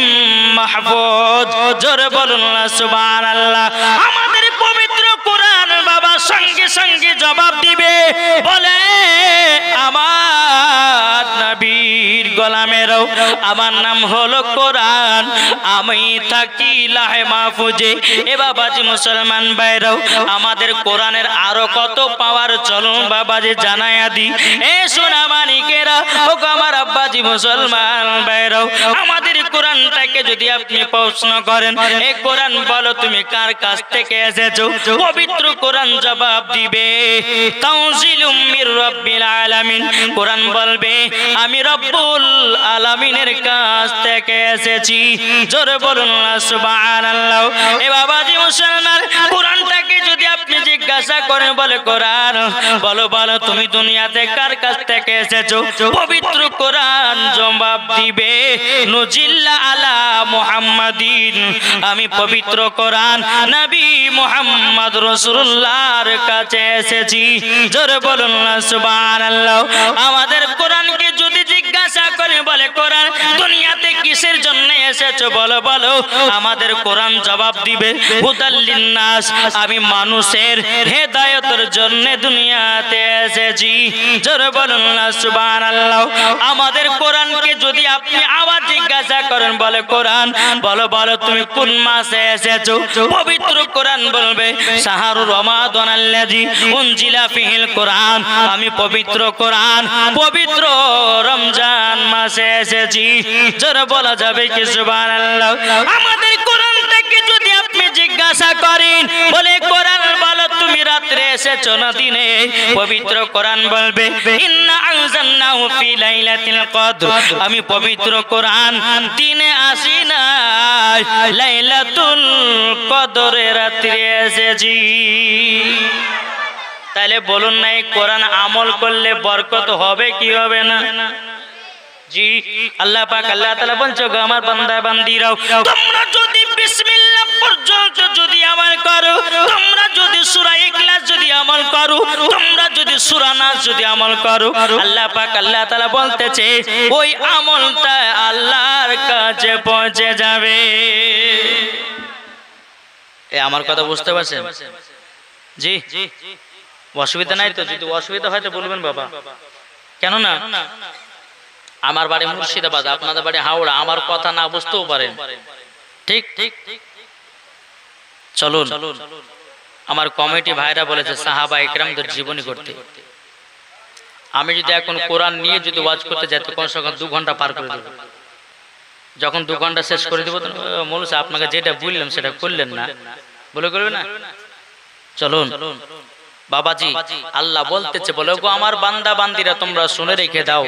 মাহফুজ জোরে বলুন না সুবহানাল্লাহ আমাদের পবিত্র কোরআন বাবা সঙ্গে সঙ্গে জবাব দিবে বলে আমার নবীর গোলামেরও আমার নাম হলো কোরআন আমি থাকি লাহে মাহফুজে এ বাবাজি মুসলমান ভাইরাও আমাদের কোরআনের আরো কত পাওয়ার চলুন বাবাজি জানায়া দি এ সোনা মানিকেরা ও আমার আব্বাজি মুসলমান ভাইরাও আমাদের কোরআনটাকে যদি আপনি প্রশ্ন করেন এই কোরআন বলো তুমি কার কাছ থেকে এসেছো পবিত্র কোরআন জবাব জবাব দিবে তানজিলুম মির রাব্বিল আলামিন কোরআন বলবে আমি রব্বুল আলামিনের কাছ থেকে এসেছি জোরে বলুন সুবহানাল্লাহ এ বাবাজি মুসলমান কোরআনটাকে যদি আপনি জিজ্ঞাসা করেন বলে কোরআন বলো বলো তুমি দুনিয়াতে কার কাছ থেকে এসেছো পবিত্র কোরআন জবাব দিবে নুজিল্লা আলা মুহাম্মাদিন আমি পবিত্র কোরআন নবী মুহাম্মদ রাসূলুল্লাহর কাছে এসেছি জোরে বলুন সুবহানাল্লাহ আমাদের কোরআনকে যদি জিজ্ঞাসা করে বলে কোরআন দুনিয়াতে কিসের জন্য এসেছো বলো বলো আমাদের কোরআন জবাব দিবে হুদাল লিন্নাস আমি মানুষের হেদায়েতের জন্য দুনিয়াতে এসেছি জোরে বলুন সুবহানাল্লাহ আমাদের কোরআনকে যদি আপনি আবার জিজ্ঞাসা করেন বলে কোরআন বলো বলো তুমি কোন মাসে এসেছো পবিত্র কোরআন বলবে শাহরুর রমাদান আল্লাযী উনজিলা ফিহিল কোরআন আমি পবিত্র কোরআন পবিত্র রমজান মাসে এসেছি জোরে বলা যাবে কি সুবহানাল্লাহ আমাদের কোরআনটাকে যদি আপনি জিজ্ঞাসা করেন বলে কোরআন বলো তুমি রাতে এসেছো না দিনে পবিত্র কোরআন বলবে ইন্না আনজালনাহু ফি লাইলাতিল কদর আমি পবিত্র কোরআন দিনে আসি না লাইলাতুল কদরের রাতে এসেছি তাহলে বলুন না এই কোরআন আমল করলে বরকত হবে কি হবে না জি আল্লাহ পাক আল্লাহ তাআলা বলছো গো আমার বান্দা বান্দীরাও তোমরা যদি বিসমিল্লাহ পর্যন্ত যদি আমল করো তোমরা যদি সূরা ইখলাস যদি আমল করো তোমরা যদি সূরা নাস যদি আমল করো আল্লাহ পাক আল্লাহ তাআলা বলতেছে ওই আমলটা আল্লাহর কাছে পৌঁছে যাবে এই আমার কথা বুঝতে পারছেন জি অসুবিধা নাই তো যদি অসুবিধা হয় তো বলবেন বাবা কেন না আমার বাড়ি মুর্শিদাবাদ আপনাদের বাড়ি হাওড়া আমার কথা না বুঝতেও পারেন ঠিক ঠিক চলুন আমার কমিটি ভাইরা বলেছে সাহাবা ইকরামদের জীবনী করতে আমি যদি এখন কোরআন নিয়ে যদি ওয়াজ করতে যাই তো কমসে কম 2 ঘন্টা পার করে দেব যখন 2 ঘন্টা শেষ করে দেব তো মৌলভী আপনাকে যেটা বললাম সেটা করলেন না বলে করবে না চলুন বাবাজি আল্লাহ বলতেছে বলে গো আমার বান্দা বান্দিরা তোমরা শুনে রেখে দাও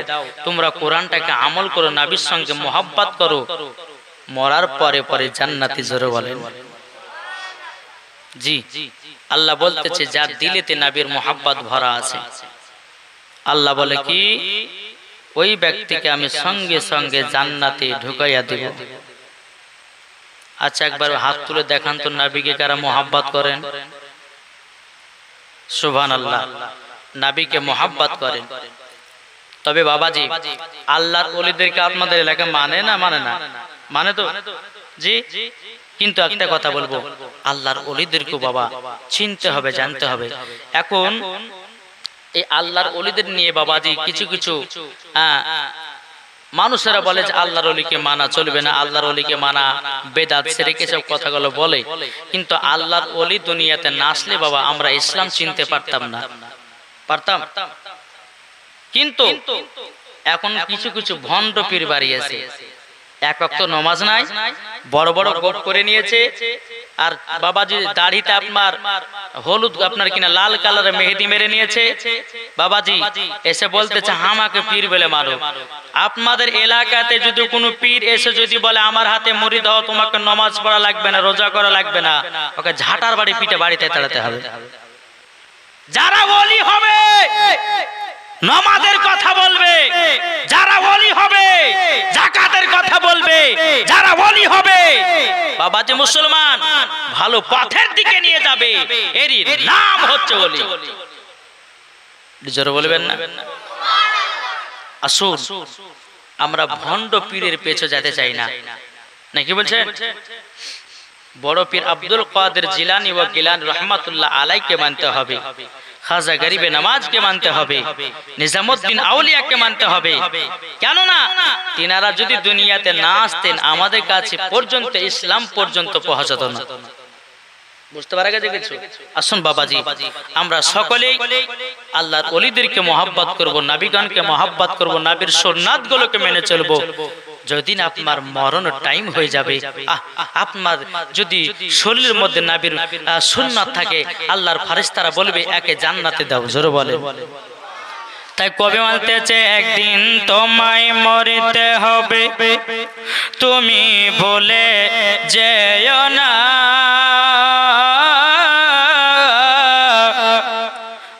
তোমরা কোরআনটাকে আমল করো নবীর সঙ্গে মোহাব্বত করো মরার পরে পরে জান্নাতি জোরে বলেন জি আল্লাহ বলতেছে যার দিলেতে নবীর মোহাব্বত ভরা আছে আল্লাহ বলে কি ওই ব্যক্তিকে আমি সঙ্গে সঙ্গে জান্নাতে ঢুকাইয়া দেব আচ্ছা একবার হাত তুলে দেখান তো নবীকে কারা মোহাব্বত করেন সুবহানাল্লাহ নবীকে মোহাব্বত করেন তবে বাবাজি আল্লাহর ওলিদেরকে আপনাদের এলাকা মানে না মানে তো জি কিন্তু একটা কথা বলবো আল্লাহর ওলিদেরকে বাবা চিনতে হবে জানতে হবে এখন এই আল্লাহর ওলিদের নিয়ে বাবাজি কিছু কিছু মানুষেরা বলে যে আল্লাহর ওলিকে মানা চলবে না আল্লাহর ওলিকে মানা বেদাত শিরক এসব কথাগুলো বলে কিন্তু আল্লাহর ওলি দুনিয়াতে না আসলে বাবা আমরা ইসলাম চিনতে পারতাম না কিন্তু এখন কিছু কিছু ভণ্ড পীর বাড়িয়েছে এক ওয়াক্ত নামাজ নাই বড় বড় গোপ করে নিয়েছে আর বাবাজি দাড়িতে আপনার হলুদ আপনার কিনা লাল কালারের মেহেদি মেরে নিয়েছে বাবাজি এসে বলতেছে আমাকে পীর বলে মারো আপনাদের এলাকাতে যদি কোনো পীর এসে যদি বলে আমার হাতে মুড়ি দাও তোমাকে নামাজ পড়া লাগবে না রোজা করা লাগবে না ওকে ঝাঁটার বাড়ি পিঠে বাড়িতে তাড়াতে হবে যারা ওলি হবে নামাজের কথা বলবে যারা ওলি হবে যাকাতের কথা বলবে যারা ওলি হবে বাবাজি মুসলমান ভালো পথের দিকে নিয়ে যাবে এরই নাম হচ্ছে ওলি জোরে বলবেন না আসুন আমরা ভণ্ড পীরের পেছনে যেতে চাই না নাকি বলছেন বড় পীর আব্দুল কাদের জিলানী ও গিলানী রহমাতুল্লাহ আলাইকে মানতে হবে খাজা গরিবে নামাজকে মানতে হবে নিজামউদ্দিন আউলিয়াকে মানতে হবে কেন না তিনারা যদি দুনিয়াতে না আসতেন আমাদের কাছে পর্যন্ত ইসলাম পর্যন্ত পৌঁছাতো না বুঝতে পারা গেছে কিছু আসুন বাবাজি আমরা সকলেই আল্লাহর ওলিদেরকে মহব্বত করব নবীগণকে মহব্বত করব নবীর সুন্নাতগুলোকে মেনে চলব যেদিন আপনার মরণ টাইম হয়ে যাবে, আপনার যদি শরীরের মধ্যে নবীর সুন্নাত থাকে, আল্লাহর ফেরেশতারা বলবে একে জান্নাতে দাও। জোরে বলে। তাই কবি বলতেছে একদিন তোমায় মরতে হবে, তুমি ভুলে যেও না,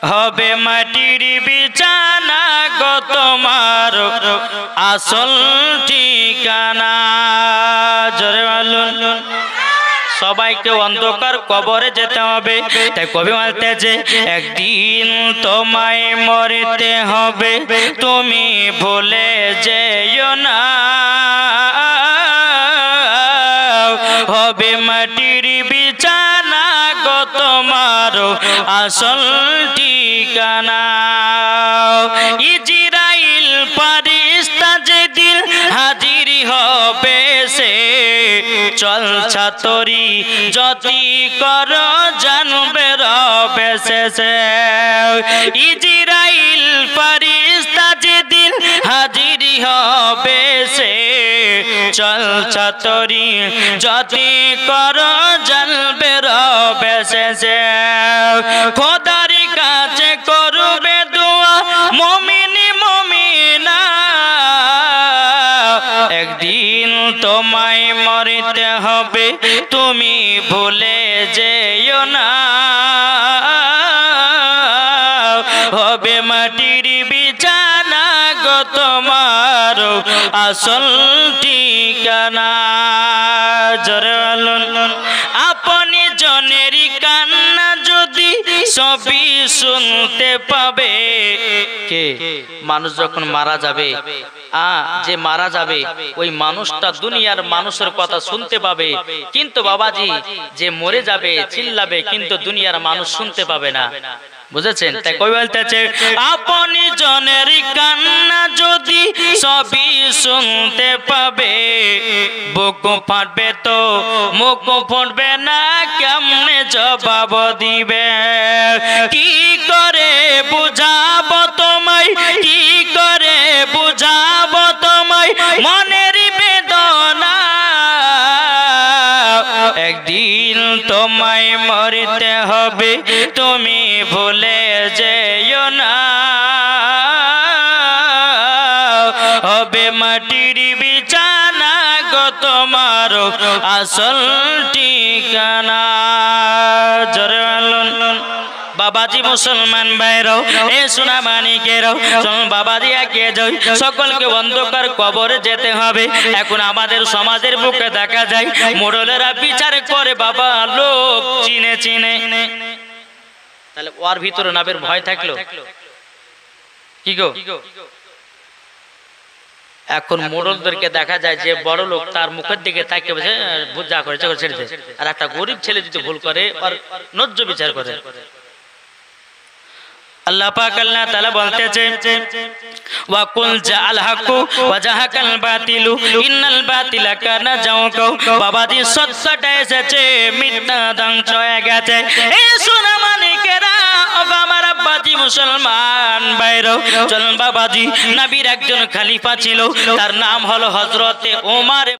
হবে মাটির বিছানা গো তোমার আসল ঠিকানা। জোরে বলুন। সবাইকে অন্ধকার কবরে যেতে হবে। তাই কবি বলতেছে একদিন তোমায় মরতে হবে, তুমি ভুলে যেও না, হবে মাটির বিছানা গো তোমার আসল ঠিকানা। ইজরাইল ফারিস্তা যেদিন হাজির হবে সে, চল ছাতরি যতি কর জানবে রবে শেষে। ইজরাইল ফারিস্তা যেদিন হাজির হবে সে, চল ছাতরি যতি কর জানবে রবে শেষে। খোদার কাছে করবে দোয়া মুমিন মুমিনা, একদিন তোমায় মরতে হবে, তুমি ভুলে যেও না, হবে মাটির বিছানা গো তোমার আসল ঠিকানা। জোরে বলুন। আপনি জনের কান্না যদি সবই শুনতে পাবে, কে মানুষ যখন মারা যাবে, যে মারা যাবে ওই মানুষটা দুনিয়ার মানুষের কথা শুনতে পাবে, কিন্তু বাবাজি যে মরে যাবে চিল্লাবে, কিন্তু দুনিয়ার মানুষ শুনতে পাবে না। বুঝেছেন? তাই কই বলতেছে আপনি জনের কান্না যদি সবই শুনতে পাবে, বুক ফাটবে তো মুখ ফুটবে না, কেমনে জবাব দিবে? কি করে বুঝাবো তোমায়, কি করে বুঝাবো তোমায় মনের বেদনা, একদিন তোমায় মরতে হবে, তুমি ভুলে যেও না, হবে মাটির বিছানা গো তোমার আসল ঠিকানা। জোরে বলুন। বাবাজি মুসলমান ভাইরাও, এ সোনা মানিকেরাও, বাবাজি একে যাই, সকলকে অন্ধকার কবরে যেতে হবে। এখন আমাদের সমাজের বুকে দেখা যায় মোড়লেরা বিচার করে বাবা লোক চিনে চিনে, তাহলে ওর ভিতরে নাবের ভয় থাকলো কি গো? এখন মোড়লদেরকে দেখা যায় যে বড় লোক তার মুখের দিকে তাকিয়ে বসে যা করেছে ছেড়ে দেয়, আর একটা গরিব ছেলে যদি ভুল করে আর ন্যায্য বিচার করে। আল্লাহ পাক আল্লাহ তাআলা বলতেছে ওয়া কুল জাআল হাক্কু ওয়া জাহাকাল বাতিলু ইন্নাল বাতিলা কানা যাওকা। বাবাজি সত্যটা এসেছে, মিথ্যা ধ্বংস হয়ে গেছে। এই সোনা মানিকেরা, আমার আব্বাজি মুসলমান ভাইরাও, চলুন বাবাজি নবীর একজন খলিফা ছিল, তার নাম হলো হযরতে ওমর।